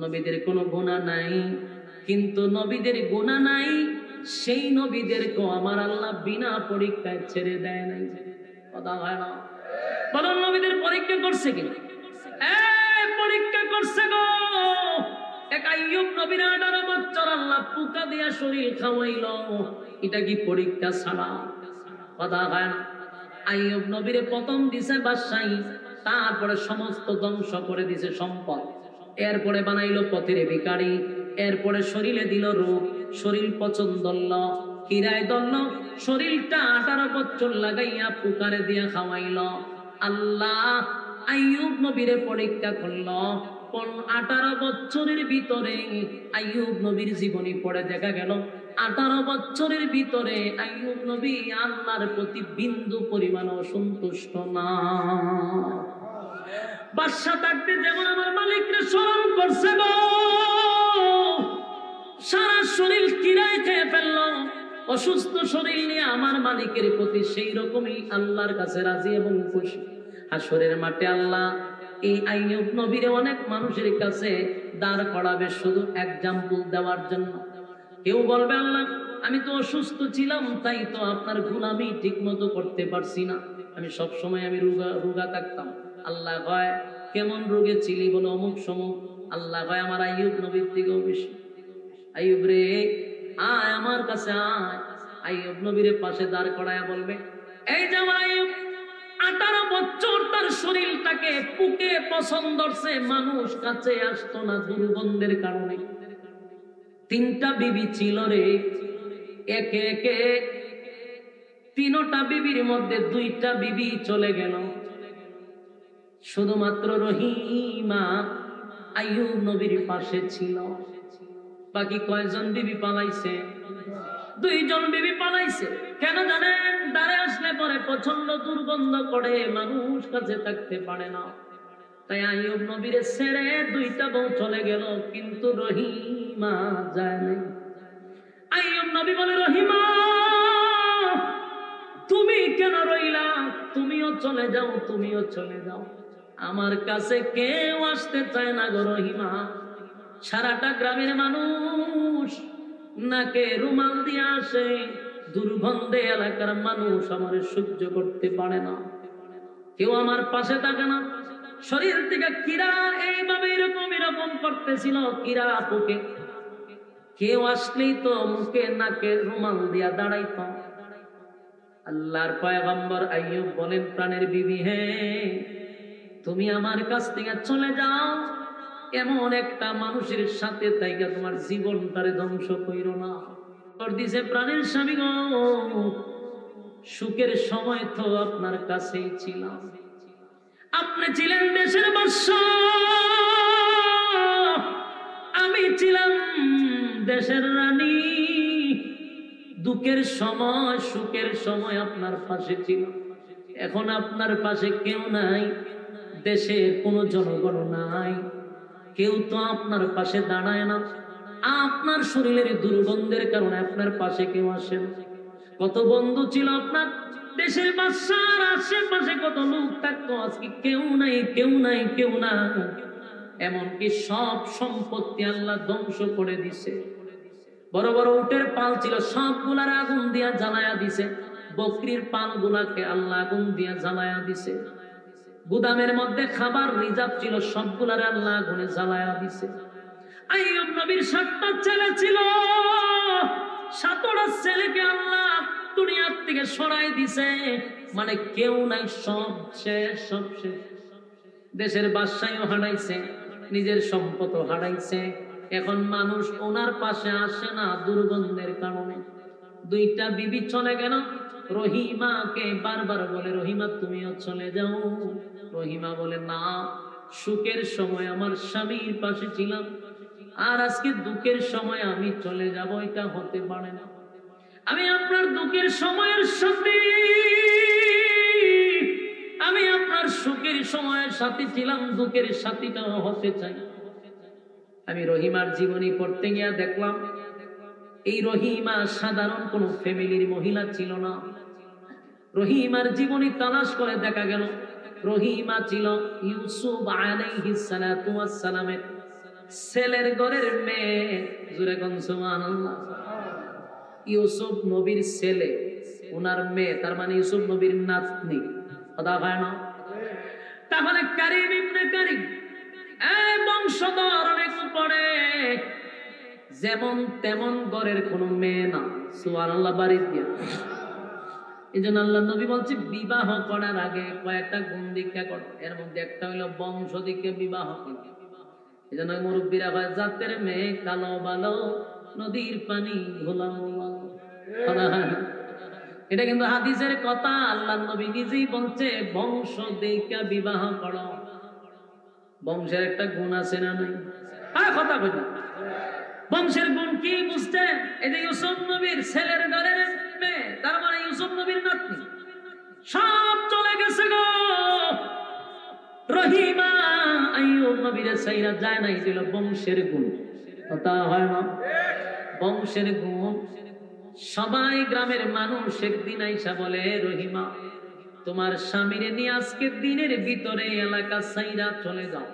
নবীদের কোনো গুনাহ নাই। কিন্তু নবীদের গুনাহ নাই, সেই নবীদেরকেও আমার আল্লাহ বিনা পরীক্ষায় ছেড়ে দেয় নাই। কথা হয় না? বলুন নবীদের পরীক্ষা করছে কিনা? পরীক্ষা করছে গো। এক আইয়ুব নবীর 18 বছর আল্লাহ পোকা দিয়া শরীর খাওয়াইল, এটা কি পরীক্ষা ছাড়া? কথা হয় না? আইয়ুব নবীরে প্রথম দিছে বাদশাহী, তারপরে সমস্ত ধ্বংস করে দিছে সম্পদ, এরপরে বানাইলো পথের ভিখারি, এরপরে শরীরে দিল রোগ, শরীর পছন্দ দল কিরায় দল, শরীরটা 18 বছর লাগাইয়া পুকারে দিয়া খাওয়াইল। আল্লাহ আইয়ুব নবীরে পরীক্ষা করলো। 18 বছরের ভিতরে আইয়ুব নবীর জীবনী পড়ে দেখা গেল 18 বছরের ভিতরে আইয়ুব নবী আল্লাহর প্রতি বিন্দু পরিমাণ অসন্তুষ্ট না। বাদশা থাকতে যেমন আমার মালিককে স্মরণ করছে গো, সারা শরীর কিরায় খেয়ে ফেলল, অসুস্থ শরীর নিয়ে আমার মালিকের প্রতি সেই রকমই আল্লাহর কাছে রাজি এবং খুশি। হাসরের মাঠে আল্লাহ এই আইয়ুব নবীরে অনেক মানুষের কাছে দাঁড় করাবে শুধু এক্সাম্পল দেওয়ার জন্য। কেউ বলবে আল্লাহ আমি তো অসুস্থ ছিলাম, তাই তো আপনার গোলামি ঠিক মতো করতে পারছি না, আমি সব সময় আমি রোগা থাকতাম। আল্লাহ কয় কেমন রোগে ছিলি বলে অমুক সময়। আল্লাহ কয় আমার আইয়ুব নবীর থেকেও বেশি। আইয়ুব রে আয় আমার কাছে আয়। আইয়ুব নবীর পাশে দাঁড় করায় বলবে এই যে আমার আইয়ুব 18 বছর তার শরীরটাকে পুকে পছন্দ করছে, মানুষ কাছে আসতো না দুর্গন্ধের কারণে। 3টা বিবি ছিল রে, একে একে 3টা বিবির মধ্যে 2টা বিবি চলে গেল, শুধুমাত্র রহিমা আইয়ুব নবীর পাশে ছিল। বাকি কয়জন বিবি পালাইছে? 2 জন বিবি পালাইছে। কেন জানেন? দাঁড়ে আসলে পরে প্রচন্ড দুর্গন্ধ করে, মানুষ কাছে থাকতে পারে না। তাই আইয়ুব নবীরে ছেড়ে 2টা বউ চলে গেল, কিন্তু রহিমা যায় নাই। আইয়ুব নবী বলে রহিমা তুমি কেন রইলা? তুমিও চলে যাও, তুমিও চলে যাও, আমার কাছে কেউ আসতে চায় না গো রহিমা। সারাটা গ্রামের মানুষ নাকে রুমাল দিয়ে আসে, দুর্গন্ধে এলাকার মানুষ আমার সহ্য করতে পারে না, কেউ আমার পাশে থাকে না। শরীর থেকে কিরা এইভাবে এরকম করতেছিল, কিরা আপুকে কেউ আসলেই তো মুখে নাকে রুমাল দিয়া দাঁড়াইত। আল্লাহর পয়গম্বর আইয়ুব বলেন প্রাণের বিবি হে, তুমি আমার কাছ থেকে চলে যাও, এমন একটা মানুষের সাথে তাইকা তোমার জীবনটারে ধ্বংস কইরো না। দিছে প্রাণের স্বামী গো, সুখের সময় তো আপনার কাছেই ছিলাম, আপনি ছিলেন দেশের বাদশা, আমি ছিলাম দেশের রানী। দুঃখের সময় সুখের সময় আপনার পাশে ছিল, এখন আপনার পাশে কেউ নাই, দেশের কোনো জনগণ নাই, কেউ তো আপনার পাশে দাঁড়ায় না, আপনার শরীরের দুর্গন্ধের কারণে আপনার পাশে কেউ আসে না। কত বন্ধু ছিল আপনার, দেশের বাদশার আশেপাশে কত লোক থাকতো, আজকে কেউ নাই, কেউ নাই, কেউ না। এমনকি সব সম্পত্তি আল্লাহ ধ্বংস করে দিছে। বড় বড় উটের পাল ছিল, সবগুলার আগুন দিয়া জ্বালায়া দিছে। বকরির পাল গুলাকে আল্লাহ আগুন দিয়া জ্বালায়া দিছে। গুদামের মধ্যে খাবার রিজার্ভ ছিল, সবগুলার আল্লাহ আগুনে জ্বালায়া দিছে। আইয়ুব নবীর 7টা ছেলে ছিল, 7টা ছেলেকে আল্লাহ দুনিয়ার থেকে সরাই দিছে, মানে কেউ নাই, সব শেষ, সব শেষ। দেশের বাদশাহীও হারাইছে, নিজের সম্পদও হারাইছে। এখন মানুষ ওনার পাশে আসে না দুর্গন্ধের কারণে। 2টা বিবি চলে গেল, রহিমাকে বারবার বলে রহিমা তুমিও চলে যাও। রহিমা বলে না, সুখের সময় আমার স্বামীর পাশে ছিলাম, আর আজকে দুঃখের সময় আমি চলে যাব, এটা হতে পারে না। আমি আপনার দুঃখের সময়ের সাথে, আমি আপনার সুখের সময়ের সাথে ছিলাম, দুঃখের সাথীটাও হতে চাই। আমি রহিমার জীবনী পড়তে গিয়া দেখলাম এই রহিমা সাধারণ কোন ফ্যামিলির মহিলা ছিল না। রহিমার জীবনী তালাশ করে দেখা গেল রহিমা ছিল ইউসুফ আলাইহিস সালাতু ওয়াস সালামের ছেলের ঘরের মেয়ে, জোরে কোন সুবহানাল্লাহ। ইউসুফ নবীর ছেলে, ওনার মেয়ে, তার মানে ইউসুফ নবীর নাতনি, কথা হয় না? তাহলে কারিম ইবনে কারিম, এই বংশধর অনেক পড়ে, যেমন তেমন ঘরের কোনো মেয়ে না, সুবহানাল্লাহ বাড়ি দিয়া। এই জন্য আল্লাহ নবী বলছে বিবাহ করার আগে কয়েকটা গুণ দীক্ষা করো, এর মধ্যে একটা হলো বংশ দিকে বিবাহ করো। এই জন্য মুরব্বীরা হয় জাতের মেয়ে কালো ভালো, নদীর পানি ঘোলানো ভালো। এটা কিন্তু হাদিসের কথা, আল্লাহ নবী নিজেই বলছে বংশ দিকে বিবাহ করো। বংশের একটা গুণ আছে না নাই? কথা বলি, বংশের গুণ কি বুঝতে? এই যে ইউসুফ নবীর ছেলের ঘরের মেয়ে, তার মানে ইউসুফ নবীর নাতনি, সব চলে গেছে গো। রহিমা আইয়ুব নবীর সাইরা যায় না, এই ছিল বংশের গুণ, কথা হয় না? বংশের গুণ। সবাই গ্রামের মানুষ একদিন আইসা বলে, রহিমা তোমার স্বামীরে নিয়ে আজকে দিনের ভিতরে এলাকা সাইরা চলে যাও,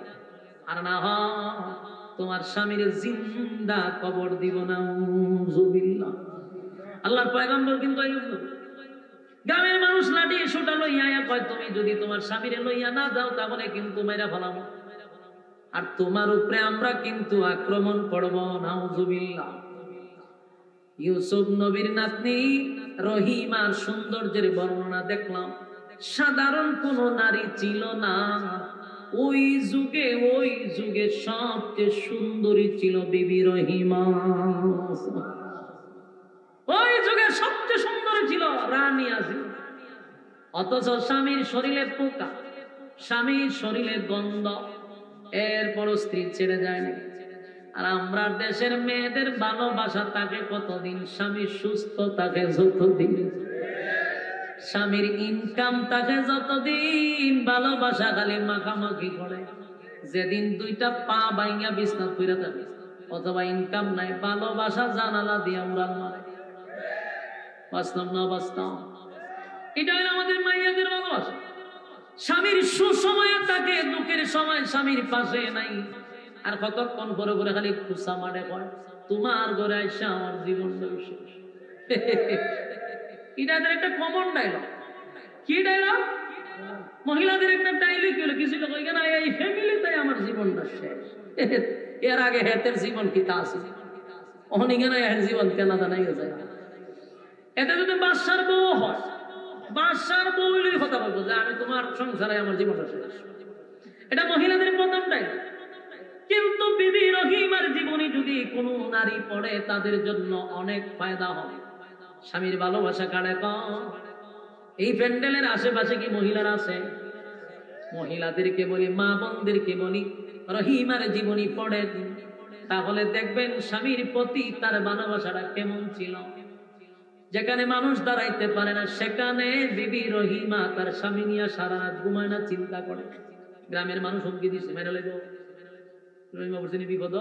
আর না হয় তোমার স্বামীর জিন্দা কবর দিব না। উযুবিল্লাহ। আল্লাহর পয়গম্বর কিন্তু গ্রামের মানুষ লাঠি সোটা লইয়া কয়, তুমি যদি তোমার স্বামীরে লইয়া না যাও তাহলে কিন্তু মেরা ফেলাবো, আর তোমার উপরে আমরা কিন্তু আক্রমণ করব। নাউযুবিল্লাহ। ইউসুফ নবীর নাতনি রহিমার সৌন্দর্যের বর্ণনা দেখলাম, সাধারণ কোন নারী ছিল না। ওই যুগে সবচেয়ে সুন্দরী ছিল বিবি রহিমা। ওই যুগে সবচেয়ে সুন্দরী ছিল রানী আসি। অথচ স্বামীর শরীরে পোকা, স্বামীর শরীরে গন্ধ, এরপর স্ত্রী ছেড়ে যায়নি। আর আমরা দেশের মেয়েদের ভালোবাসা থাকে কতদিন? স্বামী সুস্থ থাকে যতদিন, স্বামীর ইনকাম থাকে যতদিন, ভালোবাসা খালি মাখামাখি করে। যেদিন দুইটা পা বাইঙ্গা বিছনাত পইরা থাকে অথবা ইনকাম নাই, ভালোবাসা জানালা দিয়া উড়াল মারে। বাস্তব না বাস্তব? এটা হলো আমাদের মাইয়াদের ভালোবাসা। স্বামীর সুসময়ে থাকে, দুঃখের সময় স্বামীর পাশে নাই। আর কতক্ষণ পরে পরে খালি খুসা মারে কয়, তোমার ঘরে আইসা আমার জীবন শেষ। এটা একটা কমন ডায়লগ। কি ডায়লগ? মহিলাদের একটা ডায়লগ হলো, কিছু লোক এখানে এই ফ্যামিলিতে আমার জীবনটা শেষ। এর আগে হেতের জীবন কি তা আছে? অনেকে এর জীবন কেনা জানাই গেছে। এটা যদি বাদশার বউ হয়, বাদশার বউই কথা বলবো যে আমি তোমার সংসারে আমার জীবনটা শেষ। এটা মহিলাদের প্রথম ডায়লগ। কিন্তু বিবি রহিমার জীবনে যদি কোনো নারী পড়ে, তাদের জন্য অনেক ফায়দা হয়। স্বামীর ভালোবাসা কাড়ে কম। এই প্যান্ডেলের আশেপাশে কি মহিলারা আছে? মহিলাদেরকে বলি, মা বোনদেরকে বলি, রহিমার জীবনী পড়েন, তাহলে দেখবেন স্বামীর প্রতি তার ভালোবাসাটা কেমন ছিল। যেখানে মানুষ দাঁড়াইতে পারে না, সেখানে বিবি রহিমা তার স্বামী নিয়ে সারা রাত ঘুমায় না, চিন্তা করে। গ্রামের মানুষ হুমকি দিচ্ছে, মেরে লেগো, রহিমা বলছেন বিপদ।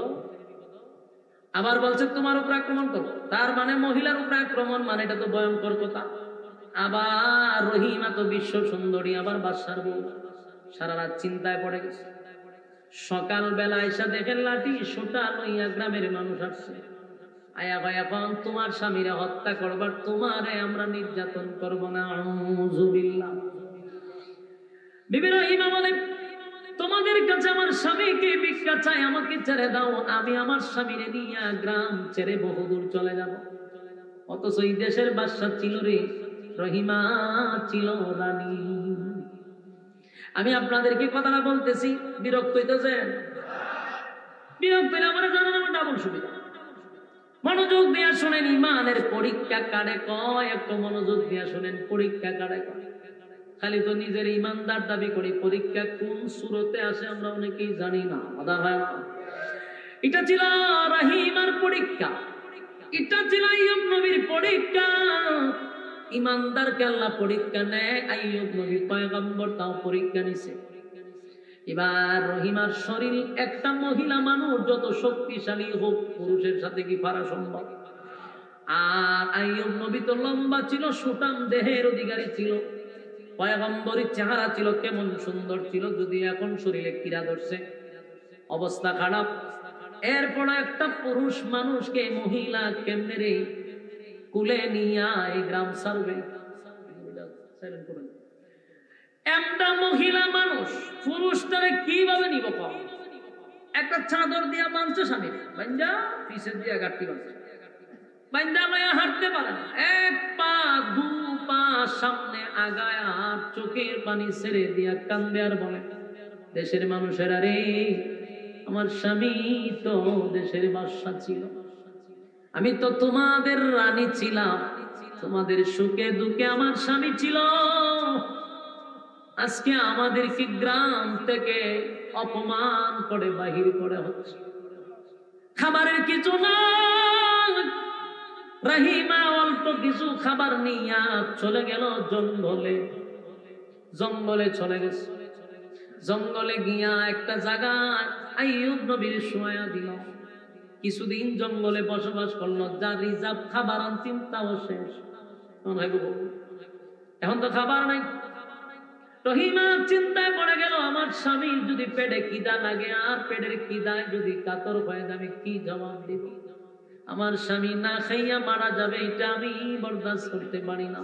আবার বলছে তোমার উপর আক্রমণ করো, তার মানে মহিলার উপর আক্রমণ মানে এটা তো ভয়ঙ্কর কথা। আবার রহিমা তো বিশ্ব সুন্দরী, আবার বাদশার বউ, সারা রাত চিন্তায় পড়ে গেছে। সকাল বেলা এসে দেখেন লাঠি সোটা লইয়া গ্রামের মানুষ আসছে। আয়া ভাই, এখন তোমার স্বামীরা হত্যা করবার, তোমারে আমরা নির্যাতন করব না। আউযুবিল্লাহ। বিবি রহিমা বলে, তোমাদের কাছে আমার স্বামীকে ভিক্ষা চাই, আমাকে ছেড়ে দাও, আমি আমার স্বামীরে নিয়ে গ্রাম ছেড়ে বহুদূর চলে যাব। অথচ এই দেশের বাদশা ছিল রে, রহিমা ছিল রানী। আমি আপনাদেরকে কথাটা বলতেছি, বিরক্ত হইতেছেন? বিরক্ত হইলে আমার জানানো ডাবল সুবিধা। মনোযোগ দিয়া শোনেন, ইমানের পরীক্ষা কারে কয়, একটু মনোযোগ দিয়া শোনেন, পরীক্ষা কারে কয়। খালি তো নিজের ইমানদার দাবি করি, পরীক্ষা কোন সুরতে আসে আমরা অনেকেই জানি না। এটা ছিল রহিমার পরীক্ষা, এটা ছিল আইয়ুব নবীর পরীক্ষা। ইমানদারকে আল্লাহ পরীক্ষা নেয়, আইয়ুব নবী পয়গম্বর তাও পরীক্ষা নিছে। এবার রহিমার শরীর, একটা মহিলা মানুষ যত শক্তিশালী হোক, পুরুষের সাথে কি পারা সম্ভব? আর আইয়ুব নবী তো লম্বা ছিল, সুঠাম দেহের অধিকারী ছিল, পয়গম্বরের চেহারা ছিল কেমন সুন্দর ছিল। যদি এখন শরীরে কিরা ধরছে, অবস্থা খারাপ। এরপর একটা পুরুষ মানুষকে মহিলা কেমনে রে কুলে নিয়া এই গ্রাম সার্ভে একটা মহিলা মানুষ পুরুষটারে কিভাবে নিব কম একটা চাদর দিয়া বাঁধছে স্বামী বাইন্দা পিছের দিয়া গাঁটটি বাঁধছে বাইন্দা লয়া হাঁটতে পারে না এক পা দু পা সামনে আগায় আর চোখের পানি ছেড়ে দিয়া কান্দে আর বলে দেশের মানুষেরা রে আমার স্বামী তো দেশের বাদশা ছিল আমি তো তোমাদের রানী ছিলাম তোমাদের সুখে দুঃখে আমার স্বামী ছিল আজকে আমাদেরকে গ্রাম থেকে অপমান করে বাহির করা হচ্ছে খাবারের কিছু নাই রহিমা অল্প কিছু খাবার নিয়ে চলে গেল জঙ্গলে চলে গেছে জঙ্গলে গিয়া একটা জায়গায় আইয়ুব নবীর শোয়া দিল কিছুদিন জঙ্গলে বসবাস করলো যা রিজার্ভ খাবার চিন্তাও শেষ এখন তো খাবার নাই রহিমা চিন্তায় পড়ে গেল আমার স্বামীর যদি পেটে খিদা লাগে আর পেটের খিদায় যদি কাতর হয়ে যাবে কি জবাব দিব আমার স্বামী না খাইয়া মারা যাবে এটা আমি বরদাস্ত করতে পারি না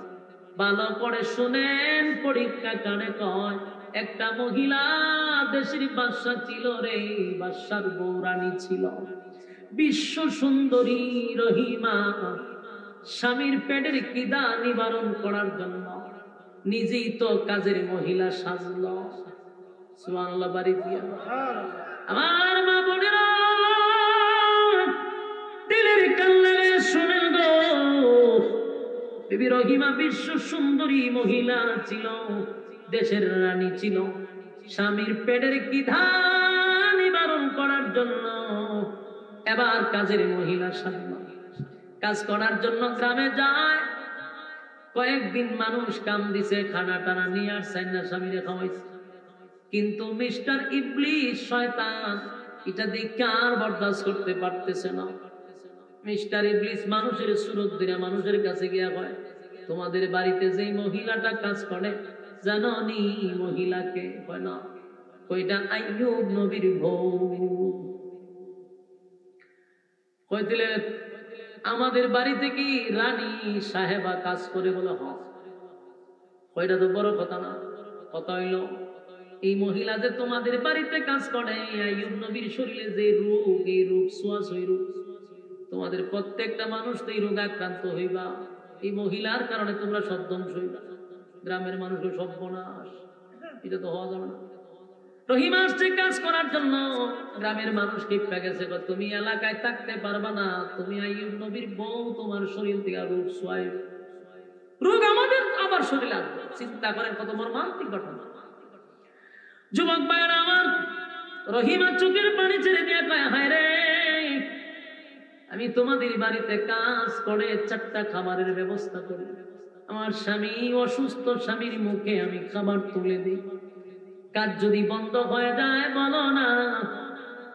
ভালো করে শুনেন পরীক্ষা কানে কয় একটা মহিলা দেশের বাদশা ছিল রে বাদশার বৌরানী ছিল বিশ্ব সুন্দরী রহিমা স্বামীর পেটের খিদা নিবারণ করার জন্য নিজেই তো কাজের মহিলা সাজলো সুবহানাল্লাহ বাড়ি দিয়া আমার মা বোনেরা দিলের কান্না শুনেন গো বিবি রহিমা বিশ্ব সুন্দরী মহিলা ছিল দেশের রানী ছিল স্বামীর পেটের খিদা নিবারণ করার জন্য এবার কাজের মহিলা সাজলো কাজ করার জন্য গ্রামে যায় কয়েকদিন মানুষ কাম দিছে খানা টানা নিয়ে আসছেন না স্বামীরে খাওয়াইছে কিন্তু মিস্টার ইবলিস শয়তান এটা দেখে আর বরদাস্ত করতে পারতেছে না মিস্টার ইবলিস মানুষের সুরত দিয়ে মানুষের কাছে গিয়া কয় তোমাদের বাড়িতে যেই মহিলাটা কাজ করে জানো নি মহিলাকে কয় না কইটা আইয়ুব নবীর বউ কইলে আমাদের বাড়িতে কি রানী সাহেবা কাজ করে বলে হ কয়টা তো বড় কথা না কথা হইল এই মহিলা যে তোমাদের বাড়িতে কাজ করে আইয়ুব নবীর শরীরে যে রোগ এই রোগ ছোঁয়াছুঁই রোগ তোমাদের প্রত্যেকটা মানুষ তো এই রোগ আক্রান্ত হইবা এই মহিলার কারণে তোমরা সব ধ্বংস হইবা গ্রামের মানুষের সর্বনাশ এটা তো হওয়া যাবে না রহিমা আসছে কাজ করার জন্য গ্রামের মানুষ কিপটা গেছে তুমি এলাকায় থাকতে পারবা না তুমি আইয়ুব নবীর বউ তোমার শরীর থেকে রোগ ছোঁয়ায় রোগ আমাদের আবার শরীরে আসবে চিন্তা করেন কত মর্মান্তিক ঘটনা যুবক ভাইরা আমার রহিমা চোখের পানি ছেড়ে দিয়ে কয় হায় রে আমি তোমাদের বাড়িতে কাজ করে 4টা খাবারের ব্যবস্থা করি আমার স্বামী অসুস্থ স্বামীর মুখে আমি খাবার তুলে দিই কাজ যদি বন্ধ হয়ে যায় বলো না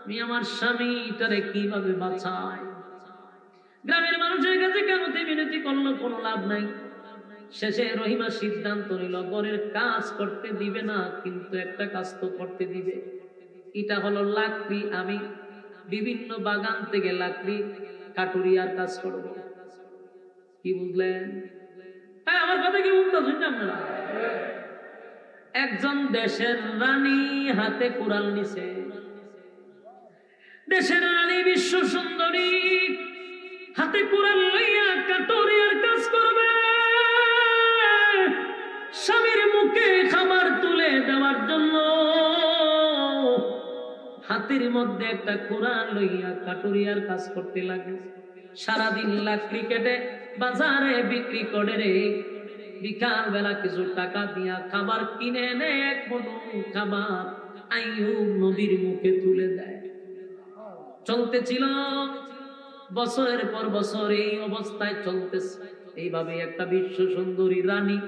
আমি আমার স্বামীটারে কিভাবে বাঁচাই গ্রামের মানুষের কাছে কেমতি মিনতি করলো কোনো লাভ নাই শেষে রহিমা সিদ্ধান্ত নিল ঘরের কাজ করতে দিবে না কিন্তু একটা কাজ তো করতে দিবে এটা হলো লাকড়ি আমি বিভিন্ন বাগান থেকে লাকড়ি কাটুরিয়ার কাজ করব কি বুঝলেন হ্যাঁ আমার কথা কি বুঝতেছেন আপনারা একজন দেশের রানী হাতে কুড়াল নিছে দেশের রানী বিশ্ব সুন্দরী হাতে কুড়াল লইয়া কাটুরিয়ার কাজ করবে স্বামীর মুখে খাবার তুলে দেওয়ার জন্য হাতের মধ্যে একটা কুড়াল লইয়া কাটুরিয়ার কাজ করতে লাগে সারাদিন লাকড়ি কেটে বাজারে বিক্রি করে রে বিকাল বেলা কিছু টাকা দিয়া খাবার কিনে এনে এক মুঠো খাবার আইয়ুব নবীর মুখে তুলে দেয় চলতেছিল বছরের পর বছর এই অবস্থায় চলতেছে এইভাবে একটা বিশ্ব সুন্দরী রানী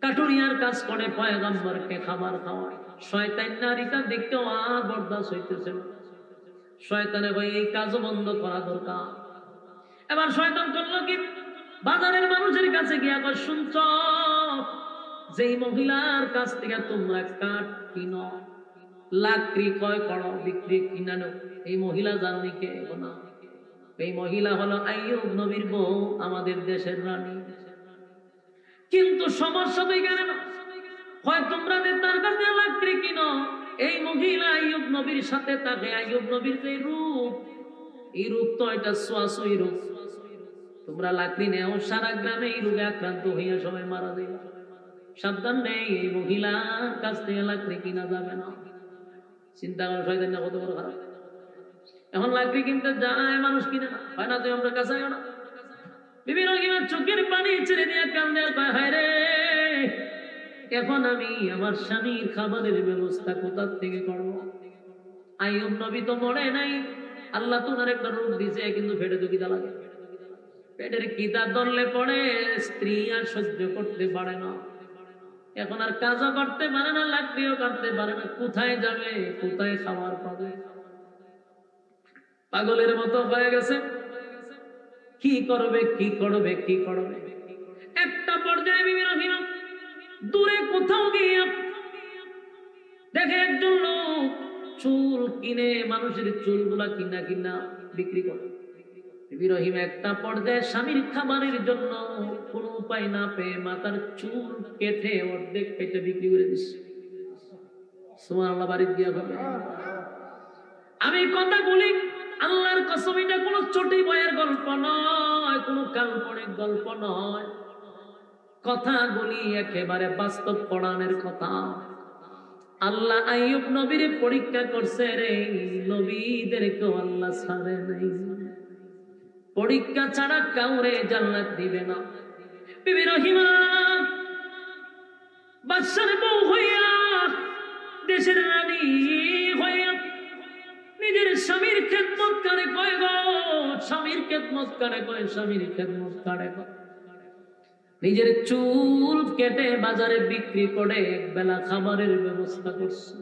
কাটুরিয়ার কাজ করে পয়গম্বরকে খাবার খাওয়ায় শয়তান নারীটা দেখতেও আর বরদাস্ত হইতেছে না শয়তানে ভাই এই কাজও বন্ধ করা দরকার এবার শয়তান করলো কি বাজারের মানুষের কাছে গিয়া কয় শুনছ যেই মহিলার কাছ থেকে তোমরা কাঠ কিনো লাকড়ি কয় করো বিক্রি কিনানো। এই মহিলা জানি কে? না, এই মহিলা হলো আইয়ুব নবীর বউ, আমাদের দেশের রানী। কিন্তু সমস্যা তো এখানে না, হয় তোমরা যে তার কাছে লাকড়ি কিনো, এই মহিলা আইয়ুব নবীর সাথে থাকে। আইয়ুব নবীর যে রূপ, এই রূপ তো এটা সোয়াসুই রূপ। তোমরা লাকড়ি নেও, সারা গ্রামে এই রোগে আক্রান্ত হইয়া সবাই মারা যায়। সাবধান নেই, এই মহিলার কাছ থেকে লাকড়ি কিনা যাবে না। চিন্তা করো শয়তান না কত বড় খারাপ। এখন লাকড়ি কিনতে যায় মানুষ কিনে না, হয় না? তুই আমরা কাছে না, বিভিন্ন চোখের পানি ছেড়ে দিয়ে কান্দে আর কয়, হায় রে, এখন আমি আমার স্বামীর খাবারের ব্যবস্থা কোথা থেকে করবো? আইয়ুব নবী তো মরে নাই, আল্লাহ তোমার একটা রোগ দিছে, কিন্তু পেটে তো কিদা লাগে। পেটের কিদা ধরলে পড়ে স্ত্রী আর সহ্য করতে পারে না। এখন আর কাজও করতে পারে না, লাকড়িও কাটতে পারে না। কোথায় যাবে, কোথায় খাবার পাবে? পাগলের মতো হয়ে গেছে। কি করবে, কি করবে, কি করবে? একটা পর্যায়ে বিবি রহিমা দূরে কোথাও গিয়ে দেখে একজন লোক চুল কিনে, মানুষের চুলগুলা কিনা কিনা বিক্রি করে। বিবি রহিমা একটা পর্যায়ে স্বামীর খাবারের জন্য কোনো উপায় না পেয়ে মাথার চুল কেটে অর্ধেক কেটে বিক্রি করে দিচ্ছে। সুবহানাল্লাহ, বাড়িতে গিয়া ভাবে। আমি কথা বলি, আল্লাহর কসম, এটা কোনো চটি বইয়ের গল্প নয়, কোনো কাল্পনিক গল্প নয়। কথাগুলি একেবারে বাস্তব কোরআনের কথা। আল্লাহ আইয়ুব নবীর পরীক্ষা করছে রে, নবীদেরকেও আল্লাহ ছাড়ে নাই। পরীক্ষা ছাড়া কাউরে জান্নাত দিবে না। বিবি রহিমা বাদশার বউ হইয়া, দেশের রানী হইয়া নিজের স্বামীর খেদমত করে কয় গো, স্বামীর খেদমত করে কয়, স্বামীর খেদমত করে কয়। নিজের চুল কেটে বাজারে বিক্রি করে একবেলা খাবারের ব্যবস্থা করছে,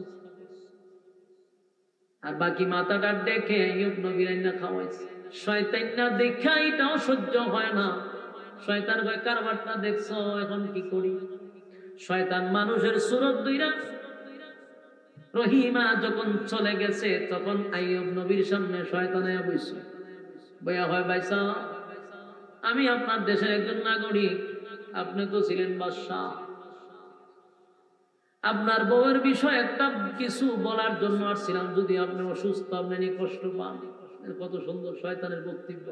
আর বাকি মাথাটা দেখে আইয়ুব নবী রান্না খাওয়াইছে। শয়তান না দেখা এটাও সহ্য হয় না। শয়তান কয়, কারবারটা দেখছো, এখন কি করি? শয়তান মানুষের সুরত দুইরা। রহিমা যখন চলে গেছে, তখন আইয়ুব নবীর সামনে শয়তান আয়া বইছে। বইয়া হয়, ভাইসা, আমি আপনার দেশের একজন নাগরিক, আপনি তো ছিলেন বাদশা। আপনার বউয়ের বিষয় একটা কিছু বলার জন্য আসছিলাম, যদি আপনি অসুস্থ, আপনি কষ্ট পান। কত সুন্দর শয়তানের বক্তব্য।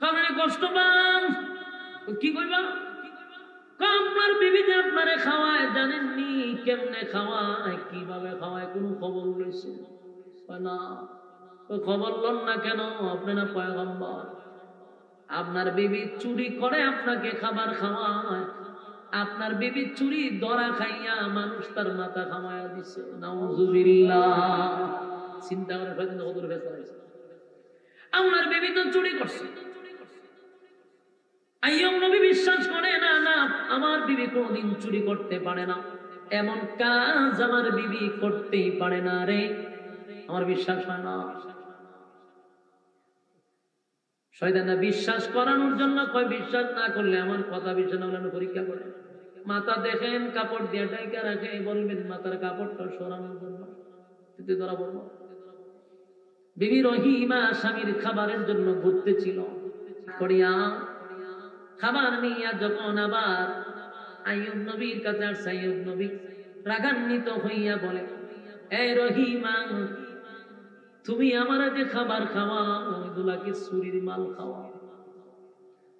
আপনি কষ্ট পান, কি কইবা? আপনার বিবি যে আপনারে খাওয়ায়, জানেননি কেমনে খাওয়ায়, কিভাবে খাওয়ায়, কোনো খবর লইছে না? খবর লন না কেন? আপনি না পয়গম্বর? আপনার বিবি চুরি করে আপনাকে খাবার খাওয়ায়। আপনার বিবি চুরি ধরা খাইয়া মানুষ তার মাথা খামায়া দিছে। নাউযুবিল্লাহ। চিন্তা করে ফেলেন কত ফেসলা হয়েছে। আপনার বিবি তো চুরি করছে। আইয়ুব নবী বিশ্বাস করে না, না, আমার বিবি কোনদিন চুরি করতে পারে না, এমন কাজ আমার বিবি করতেই পারে না রে, আমার বিশ্বাস হয় না। শয়তান বিশ্বাস করানোর জন্য কয়, বিশ্বাস না করলে আমার কথা বিশ্বাস না হলে পরীক্ষা করে। মাথা দেখেন কাপড় দিয়ে ঢাকা রাখে, বলবেন মাথার কাপড়টা সরানোর জন্য, ধরা পড়বো। বিবি রহিমা স্বামীর খাবারের জন্য ঘুরতে ছিল, করিয়া খাবার নিয়ে যখন আবার আইয়ুব নবীর কাছে আসছে, আইয়ুব নবী রাগান্বিত হইয়া বলে, এই রহিমা, তুমি আমার যে খাবার খাওয়া, ওইগুলা কি চুরির মাল খাওয়া?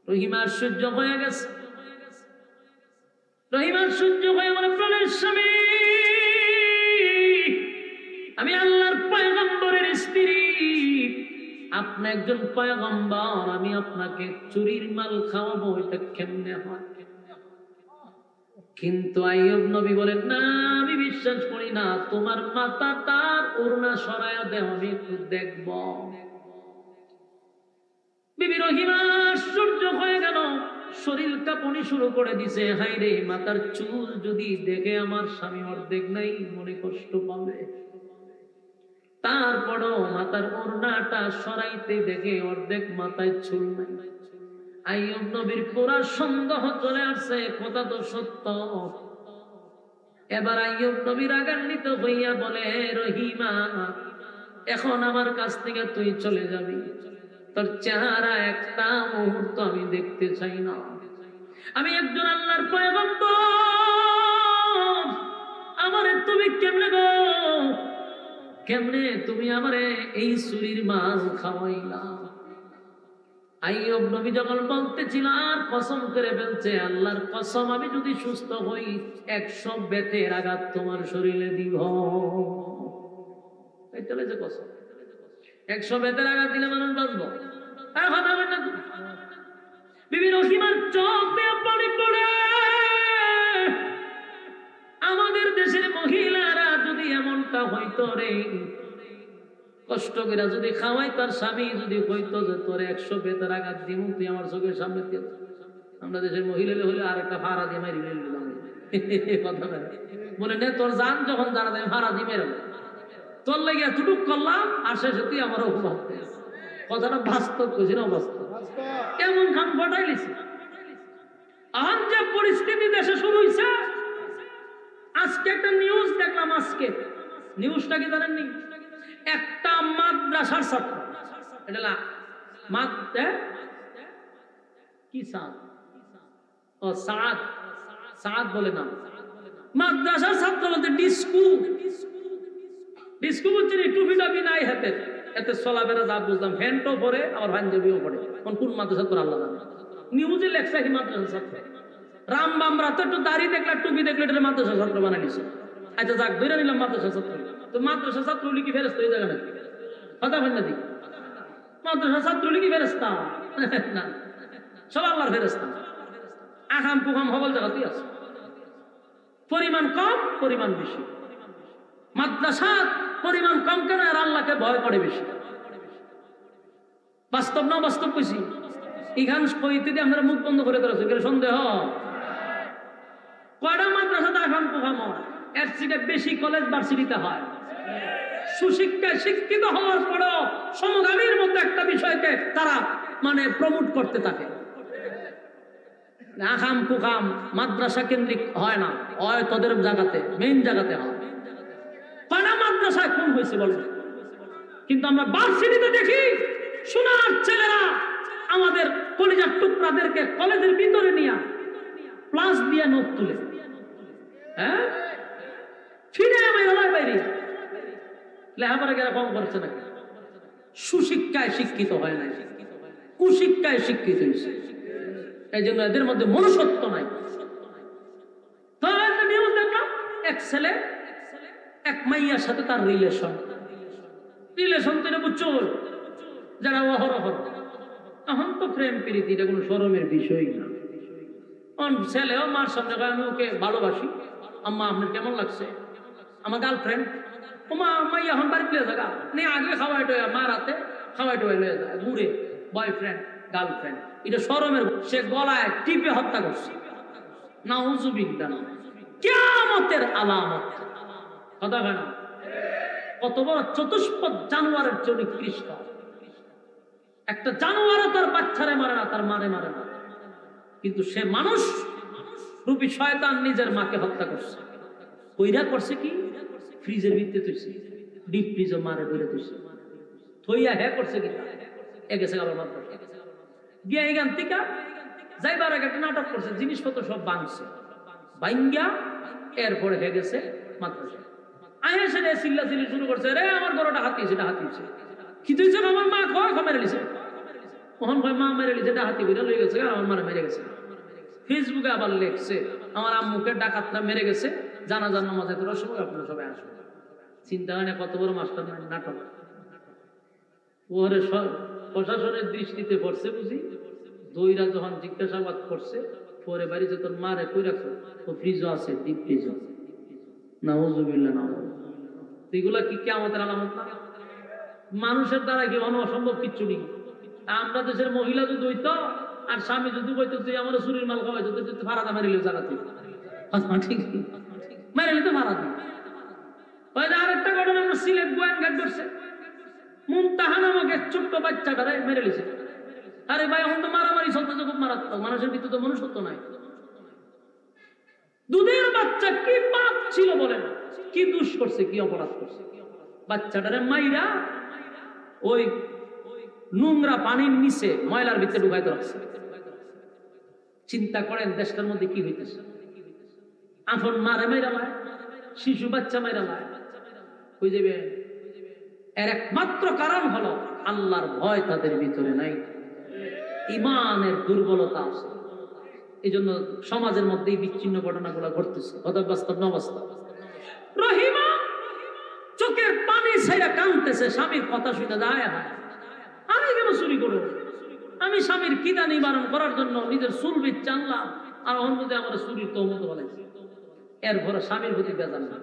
রহিমা সহ্য হয়ে গেছে। রহিমা সহ্য হয়ে আমার প্রাণের স্বামী, আমি আল্লাহর পয়গম্বরের স্ত্রী, আপনি একজন পয়গম্বর, আমি আপনাকে চুরির মাল খাওয়াবো, এটা কেমনে হয়? কিন্তু আইয়ুব নবী বলেন, না, আমি বিশ্বাস করি না, তোমার মাথা তার ওড়না সরায়া দেও, আমি একটু দেখব। বিবি রহিমা আশ্চর্য হয়ে গেল, শরীর কাঁপুনি শুরু করে দিছে। হাই রে, মাথার চুল যদি দেখে আমার স্বামী অর্ধেক নাই, মনে কষ্ট পাবে। তারপরও মাথার ওড়নাটা সরাইতে দেখে অর্ধেক মাথায় চুল নাই। আইয়ুব নবীর পুরা সন্দেহ চলে আসছে, কথা তো সত্য। এবার আইয়ুব নবী রাগান্বিত হইয়া বলে, রহিমা, এখন আমার কাছ থেকে তুই চলে যাবি, তোর চেহারা একটা মুহূর্ত আমি দেখতে চাই না। আমি একজন আল্লাহর পয়গম্বর, আমারে তুমি কেমনে তুমি আমারে এই চুরির মাল খাওয়াইলা? আইয়ুব নবী যখন বলতেছিল আর কসম করে ফেলছে, আল্লাহর কসম, আমি যদি সুস্থ হই 100 বেতের আঘাত তোমার শরীরে দিব। এই চলে যে কসম, 100 বেতের আঘাত দিলে মানুষ বাঁচবো। এখন আমার না বিবি রহিমার চোখ দিয়ে পানি পড়ে। আমাদের দেশের মহিলারা যদি এমনটা হইতো রে, কষ্ট করে যদি খাওয়াই, তার স্বামী যদি হইতো যে তোর 100 বেতের আঘাত দিব, তুই আমার চোখের সামনে দিয়ে, আমরা দেশের মহিলা হলে আর একটা ভাড়া দিয়ে মারি দিলাম কথা বলে নে, তোর জান যখন জানা দেয় ভাড়া দিয়ে মেরে তোর লেগে এতটুক করলাম, আর শেষে তুই আমার অপবাদ। কথাটা বাস্তব কইছি না বাস্তব? এমন খান ফটাই লিছি। এখন যে পরিস্থিতি দেশে শুরু হয়েছে, আজকে একটা নিউজ দেখলাম। আজকে নিউজটা কি জানেননি? একটা মাদ্রাসার ছাত্র, এটা কি সাদ, ও সাদ, সাদ বলে না, মাদ্রাসার ছাত্র বলতে ডিস্কু, ডিস্কু বুঝছেন? টুপি টাপি নাই হাতে, এতে চলাফেরা যা বুঝলাম, ফ্যানটাও পরে আবার পাঞ্জাবিও পরে। কোন মাদ্রাসা ছাত্র আল্লাহ জানে। নিউজে লেখছে কি মাদ্রাসা ছাত্র, রাম বামরা তো একটু দাড়ি দেখলে টুপি দেখলে এটা মাদ্রাসা ছাত্র বানাই নিছে। আচ্ছা যাক, ধরে নিলাম মাদ্রাসা ছাত্র। তো মাদ্রাসা ছাত্র কি ফেরেস্তা এই জায়গা নাকি? কথা হয় না? দিক মাদ্রাসা ছাত্র কি ফেরেস্তা না, সব আল্লাহর ফেরেস্তা। আখাম পুখাম হবল জায়গাতেই আছে, পরিমাণ কম পরিমাণ বেশি। মাদ্রাসা পরিমাণ কম কেন? আর আল্লাহকে ভয় করে বেশি। বাস্তব না বাস্তব কইছি? এখান পরিস্থিতি আমরা মুখ বন্ধ করে করেছি, সন্দেহ কয়টা মাদ্রাসাতে আখাম পুখাম হয়, এর থেকে বেশি কলেজ ভার্সিটিতে হয়। সুশিক্ষায় শিক্ষিত হওয়ার পরেও সমগামীর মতো একটা বিষয়কে তারা মানে প্রমোট করতে থাকে। আখাম কুখাম মাদ্রাসা কেন্দ্রিক হয় না, হয় তোদের জায়গাতে, মেইন জায়গাতে হয়। কয়টা মাদ্রাসায় খুন হয়েছে বলেন? কিন্তু আমরা ভার্সিটিতে দেখি সোনার ছেলেরা আমাদের কলিজার টুকরাদেরকে কলেজের ভিতরে নিয়ে প্লাস দিয়ে নোট তুলে, হ্যাঁ, ফিরে আমি হলায় বাইরে লেখাপড়া গেলে কম করছে নাকি? সুশিক্ষায় শিক্ষিত হয় নাই, কুশিক্ষায় শিক্ষিত হয়েছে। এই জন্য এদের মধ্যে মনুষ্যত্ব নাই। নিউজ দেখলাম, এক ছেলে এক মাইয়ার সাথে তার রিলেশন তো এটা বুঝছো, যারা অহরহর। এখন তো প্রেম প্রীতি, এটা কোনো শরমের বিষয় না। ছেলেও মার সামনে আমি ওকে ভালোবাসি, আম্মা আপনার কেমন লাগছে, আমার গার্লফ্রেন্ড। ওমা আম্মা এখন বাড়িতে থাকা নেই, আগে খাওয়াই টোয়া মা রাতে খাওয়াই টোয়া লয়ে যায় ঘুরে, বয়ফ্রেন্ড গার্লফ্রেন্ড। এটা শরমের। সে গলায় টিপে হত্যা করছে, নাউজুবিল্লাহ, কিয়ামতের আলামত। কথা হয় না? কত বড় চতুষ্পদ জানোয়ারের চেয়ে নিকৃষ্ট। একটা জানোয়ারও তার বাচ্চারে মারে না, তার মারে না, কিন্তু সে মানুষ রূপী শয়তান নিজের মাকে হত্যা করছে। কইরা করছে কি? ফ্রিজের ভিতরে তুইছে, ডিপ ফ্রিজে মারে ধরে তুইছে, থইয়া হ্যাঁ করছে কি? গেছে আবার মাদ্রাসা গিয়ে এখান থেকে যাইবার আগে একটা নাটক করছে, জিনিসপত্র সব ভাঙছে, ভাঙ্গা এরপরে হয়ে গেছে মাদ্রাসা। আহে সে চিল্লাচিল্লি শুরু করছে, রে আমার বড়টা হাতিয়েছে, এটা হাতিয়েছে। কি তুইছে? আমার মা কয় মেরে লিছে। কখন কয় মা মেরে লিছে, এটা হাতি বইটা লয়ে গেছে, আমার মারা মেরে গেছে। ফেসবুকে আবার লেখছে, আমার আম্মুকে ডাকাতরা মেরে গেছে, জানাজার নামাজে তোরা সবাই আপনারা সবাই আসবে। চিন্তা হয় না কত বড় মাস্টার নাটক। ওরে প্রশাসনের দৃষ্টিতে পড়ছে বুঝি, দইরা যখন জিজ্ঞাসাবাদ করছে, পরে বাড়ি যে তোর মারে কই রাখছো, তো ফ্রিজও আছে, ডিপ ফ্রিজও। নাউজুবিল্লাহ, নাউজুবিল্লাহ। এগুলা কি কিয়ামতের আলামত না? মানুষের দ্বারা কি অসম্ভব কিচ্ছু নেই। আমরা দেশের মহিলা যদি হইতো আর স্বামী যদি হইতো তুই আমার চুরির মাল খাওয়াইতো, তুই ভাড়াটা মারিলে জায়গাতে ঠিক মারিলে তো ভাড়া দিই। আরেকটা ঘটনা আমরা সিলেট গোয়েনঘাট করছে, মুমতাহা নামক এক ছোট্ট বাচ্চাটারে মেরে লিছে। আরে ভাই, এখন তো মারামারি চলতেছে খুব মারাত্মক, মানুষের ভিতরে তো মনুষ্যত্ব নাই। দুধের বাচ্চা কি পাপ ছিল বলেন, কি দোষ করছে, কি অপরাধ করছে? বাচ্চাটারে মাইরা ওই নোংরা পানির নিচে ময়লার ভিতরে ঢুকাইতে রাখছে। চিন্তা করেন দেশটার মধ্যে কি হইতেছে। আফন মারে মাইরা লায়, শিশু বাচ্চা মাইরা লায়, হয়ে যাবে। এর একমাত্র কারণ হলো আল্লাহর ভয় তাদের ভিতরে নাই, ইমানের দুর্বলতা আছে। এই জন্য সমাজের মধ্যে বিচ্ছিন্ন ঘটনাগুলো ঘটতেছে। বাস্তব না বাস্তব? রহিমা চোখের পানি ছাইরা কাঁদতেছে, স্বামীর কথা শুনে যায়, আমি কেন চুরি করবো? আমি স্বামীর কিদা নিবারণ করার জন্য নিজের চুল বিচ্ছে আনলাম, আর অন্যদের আমার চুরির তহমত বলেছে। এরপরে স্বামীর প্রতি বেজান না,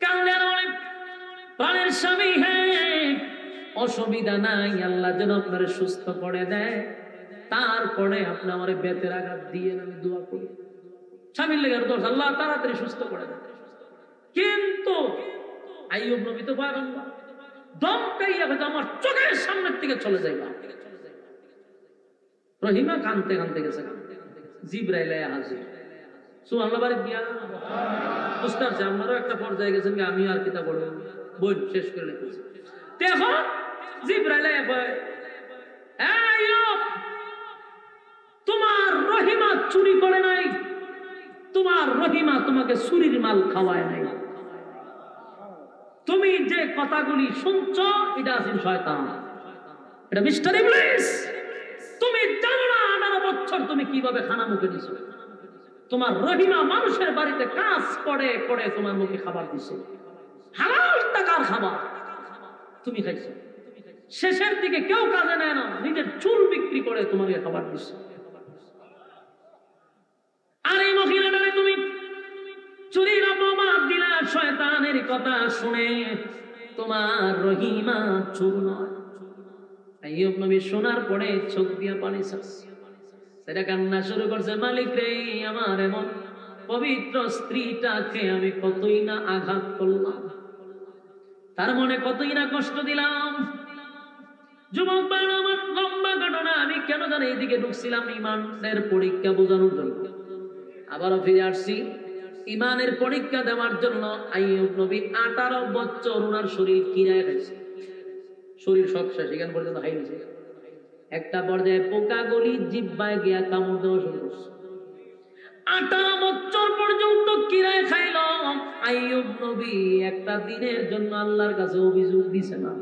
কান্দের অনেক প্রাণের স্বামী, হ্যাঁ অসুবিধা নাই, আল্লাহ যেন আপনার সুস্থ করে দেয়, তারপরে আপনি আমার বেতের আঘাত দিয়ে আমি দোয়া করি। স্বামীর লেগে দোষ, আল্লাহ তাড়াতাড়ি সুস্থ করে দেয়। কিন্তু আইয়ুব নবী তো পয়গম্বর, দমকাইয়া হয়তো আমার চোখের সামনের থেকে চলে যাইবা। রহিমা কানতে কানতে গেছে, জিবরাইল হাজির। সুবহানাল্লাহ, বাড়ি গিয়া বুঝতে পারছি আমারও একটা পর্যায়ে গেছেন, আমি আর কিতাব পড়ব, বই শেষ করে লিখেছি। দেখো জিবরাইল কয়, আইয়ুব তোমার রহিমা চুরি করে নাই, তোমার রহিমা তোমাকে চুরির মাল খাওয়ায় নাই। তুমি যে কথাগুলি শুনছো এটা আছে শয়তান, এটা মিস্টার ইবলিস। তুমি জানো না 18 বছর তুমি কিভাবে খানা মুখে দিছো। তোমার রহিমা মানুষের বাড়িতে কাজ করে করে তোমার মুখে খাবার দিছে, হালাল টাকার খাবার তুমি খাইছো। শেষের দিকে কেউ কাজে নেয় না, নিজের চুল বিক্রি করে তোমাকে খাবার দিছে। আর এই মহিলাটারে তুমি চুরির অপবাদ দিলা শয়তানের কথা শুনে। তোমার রহিমা চোর নয়। আইয়ুব নবী শোনার পরে চোখ দিয়া পানি ছাড়ছে, সেটা কান্না শুরু করছে, মালিক রে, আমার এমন পবিত্র স্ত্রীটাকে আমি কতই না আঘাত করলাম, তার মনে কতই না কষ্ট দিলাম। যুবক বাবা, আমার লম্বা ঘটনা, আমি কেন জানি এইদিকে ঢুকছিলাম ইমানের পরীক্ষা বোঝানোর জন্য, আবারও ফিরে আসছি ইমানের পরীক্ষা দেওয়ার জন্য। আইয়ুব নবী 18 বছর ওনার শরীর কিরায় খাইছে, শরীর সব শেষ, এখান পর্যন্ত খাই নিছে। একটা পর্যায়ে পোকা গলি জিব্বায় গিয়া কামড় দেওয়া শুরু করছে। 18 বছর পর্যন্ত কিরায় খাইল আইয়ুব নবী। একটা দিনের জন্য আল্লাহর কাছে অভিযোগ দিছে না,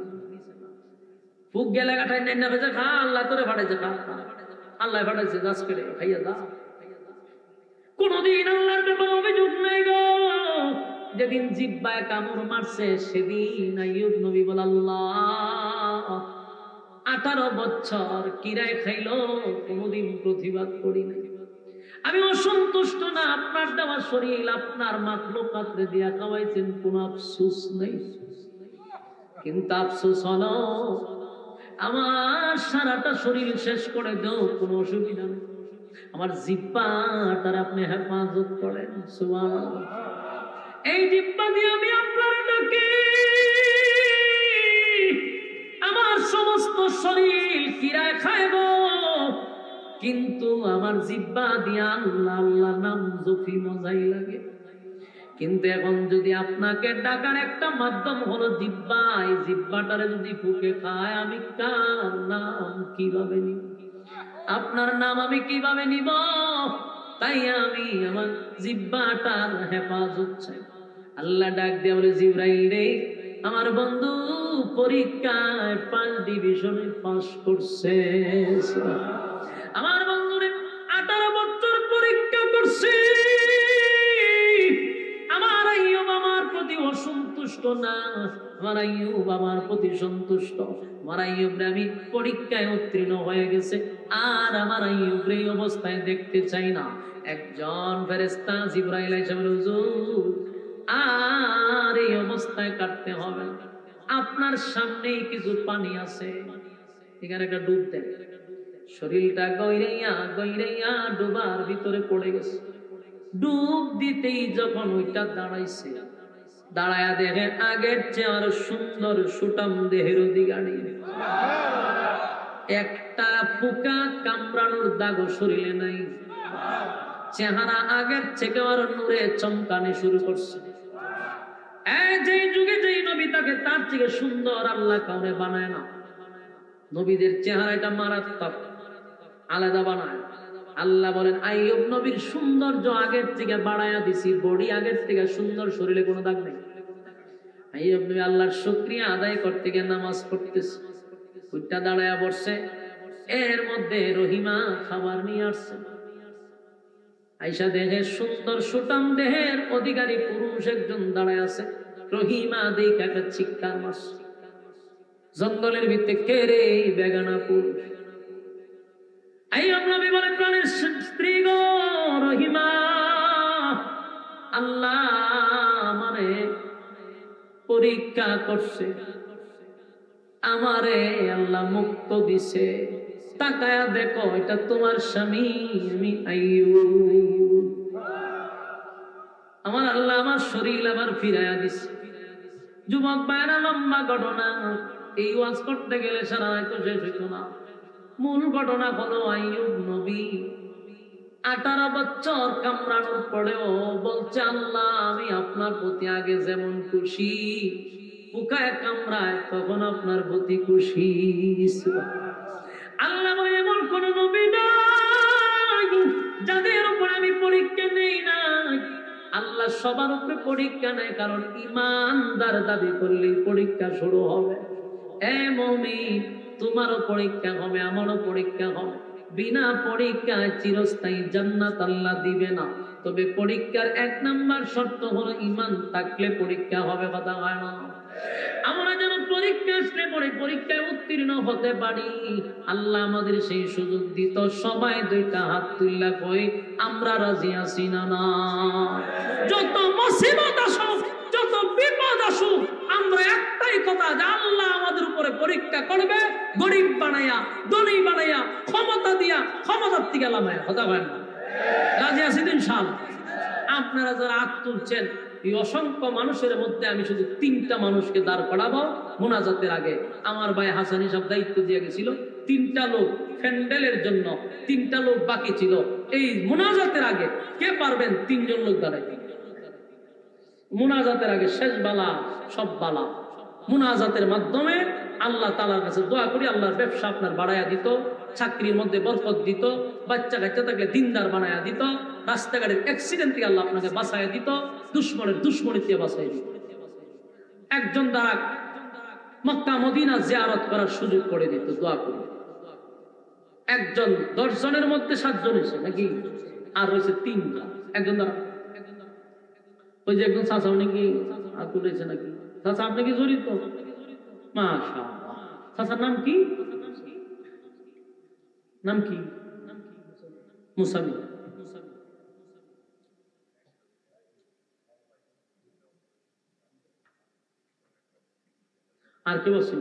ফুক গেলে কাঠাই নেন না ভেজে খা, আল্লাহ তোরে ফাটাইছে, খা, আল্লাহ ফাটাইছে, গাছ কেটে খাইয়া যা। কোনদিন আল্লাহর ব্যাপারে অভিযোগ নাই গো। যেদিন জিব্বায় কামড় মারছে সেদিন আইয়ুব নবী বলে, আল্লাহ 18 বছর কিরায় খাইলো, কোনদিন প্রতিবাদ করি নাই। আমি অসন্তুষ্ট না, আপনার দেওয়া শরীর আপনার মাখলুকাতরে দিয়া খাওয়াইছেন, কোন আফসোস নেই। কিন্তু আফসোস হলো আমার সারাটা শরীর শেষ করে দাও, কোনো অসুবিধা নেই, আমার জিব্বাটার আপনি হেফাজত করেন। সুবহানাল্লাহ। এই জিব্বা দিয়ে আমি আপনার ডাকি, আমার সমস্ত শরীর কিরায় খাইব, কিন্তু আমার জিব্বা দিয়ে আল্লাহ আল্লাহ নাম জপি মজাই লাগে। কিন্তু এখন যদি আপনাকে ডাকার একটা মাধ্যম হলো জিব্বা, এই জিব্বাটারে যদি ফুকে খায়, আমি কার নাম কিভাবে নিব? আপনার নাম আমি কিভাবে নিব? তাই আমি আমার জিব্বাটার হেফাজত চাই। আল্লাহ ডাক দিয়ে বলে, জিবরাইল রে, আমার বন্ধু পরীক্ষায় 5 ডিভিশনে পাস করছে। আমার বন্ধুরে 18 বছর পরীক্ষা করছে। আমার আইয়ুব আমার প্রতি অসন্তুষ্ট না, আমার আইয়ুব আমার প্রতি সন্তুষ্ট। আমার আইয়ুবরে আমি পরীক্ষায় উত্তীর্ণ হয়ে গেছে, আর আমার আইয়ুবরে এই অবস্থায় দেখতে চাই না। একজন ফেরেশতা জিবরাইল এসে বলে, হুজুর আর এই অবস্থায় কাটতে হবে না, আপনার সামনেই কিছু পানি আছে, এখানে একটা ডুব দেন। শরীরটা গইরাইয়া গইরাইয়া ডুবার ভিতরে পড়ে গেছে। ডুব দিতেই যখন ওইটা দাঁড়াইছে, দাঁড়ায়া দেখে আগের চেয়ে আরো সুন্দর সুটাম দেহের অধিকারী, একটা পোকা কামড়ানোর দাগও শরীরে নাই। চেহারা আগের থেকে আরো নূরে চমকানি শুরু করছে। এই যে যুগে যেই নবী তাকে তার থেকে সুন্দর আল্লাহ কাউরে বানায় না। নবীদের চেহারাটা মারাত্মক, আলাদা বানায়। আল্লাহ বলেন আইয়ুব নবীর সৌন্দর্য আগের থেকে বাড়ায়া দিছি, বডি আগের থেকে সুন্দর, শরীরে কোনো দাগ নেই। আইয়ুব নবী আল্লাহর শুকরিয়া আদায় করতে গিয়ে নামাজ পড়তেছে, উঠটা দাঁড়ায়া বসছে, এর মধ্যে রহিমা খাবার নিয়ে আসছে। আইসা দেখে সুন্দর সুটাম দেহের অধিকারী পুরুষ একজন দাঁড়ায় আছে। রহিমা দেখে একটা চিৎকার মারছে, জঙ্গলের ভিতরে কে রে এই বেগানা পুরুষ? আইয়ুব নবী বলে প্রাণের স্ত্রী গো রহিমা, আল্লাহ আমারে পরীক্ষা করছে, আমারে আল্লাহ মুক্ত দিছে, তাকায়া দেখো এটা তোমার স্বামী, আমি আইয়ুব। আমার আল্লাহ আমার শরীর আবার ফিরাইয়া দিছে। যুবক ভাইরা, লম্বা ঘটনা, এই ওয়াজ করতে গেলে সারা রাত শেষ হইত না। মূল ঘটনা হলো আইয়ুব নবী 18 বছর কামড়ানোর পরেও বলছে আল্লাহ আমি আপনার প্রতি আগে যেমন খুশি, পোকায় কামড়ায় তখন আপনার প্রতি খুশি। আল্লাহ বলে এমন কোন নবী নাই যাদের উপর আমি পরীক্ষা নেই না। আল্লাহ সবার উপরে পরীক্ষা নেয়, কারণ ইমানদার দাবি করলে পরীক্ষা শুরু হবে। এ মুমিন, তোমারও পরীক্ষা হবে, আমারও পরীক্ষা হবে। বিনা পরীক্ষায় চিরস্থায়ী জান্নাত আল্লাহ দিবে না। তবে পরীক্ষার 1 নাম্বার শর্ত হলো ইমান থাকলে পরীক্ষা হবে, কথা হয় না। আমরা যেন পরীক্ষা আসলে পরে পরীক্ষায় উত্তীর্ণ হতে পারি, আল্লাহ আমাদের সেই সুযোগ দিত। সবাই 2টা হাত তুললা কই আমরা রাজি আছি না? না। যত মুসিবত আসুক, যত বিপদ আসুক, আমরা একটাই কথা, যে আল্লাহ আমাদের উপরে পরীক্ষা করবে, গরিব বানাইয়া, ধনী বানাইয়া, ক্ষমতা দিয়া, ক্ষমতার থেকে লামায়া, কথা হয় না? রাজি আছি তো ইনশাআল্লাহ। আপনারা যারা হাত তুলছেন, এই অসংখ্য মানুষের মধ্যে আমি শুধু 3টা মানুষকে দাঁড় করাবো মুনাজাতের আগে। আমার ভাই হাসান হিসাব দায়িত্ব দিয়ে গেছিল, 3টা লোক ফ্যান্ডেলের জন্য, 3টা লোক বাকি ছিল। এই মুনাজাতের আগে কে পারবেন 3 জন লোক দাঁড়াইতে? মুনাজাতের আগে শেষ বালা সব বালা। মুনাজাতের মাধ্যমে আল্লাহ তাআলার কাছে দোয়া করি, আল্লাহর ব্যবসা আপনার বাড়ায়া দিত, চাকরির মধ্যে বরকত দিত, বাচ্চা কাচ্চা থাকলে দিনদার বানায়া দিত, রাস্তাঘাটের অ্যাক্সিডেন্ট থেকে আল্লাহ আপনাকে বাঁচাইয়া দিত, দুশ্মনের দুশ্মনী থেকে বাঁচাই দিত। একজন দ্বারা মক্কা মদিনা জিয়ারত করার সুযোগ করে দিত, দোয়া করি। একজন 10 জনের মধ্যে 7 জন এসে নাকি, আর রয়েছে 3 জন। একজন দ্বারা ওই যে একজন চাচা, উনি কি আর তুলেছে নাকি? চাচা আপনি কি জড়িত? মাশাআল্লাহ। চাচার নাম কি? নাম কি? মুসামি। আর কে বলছেন?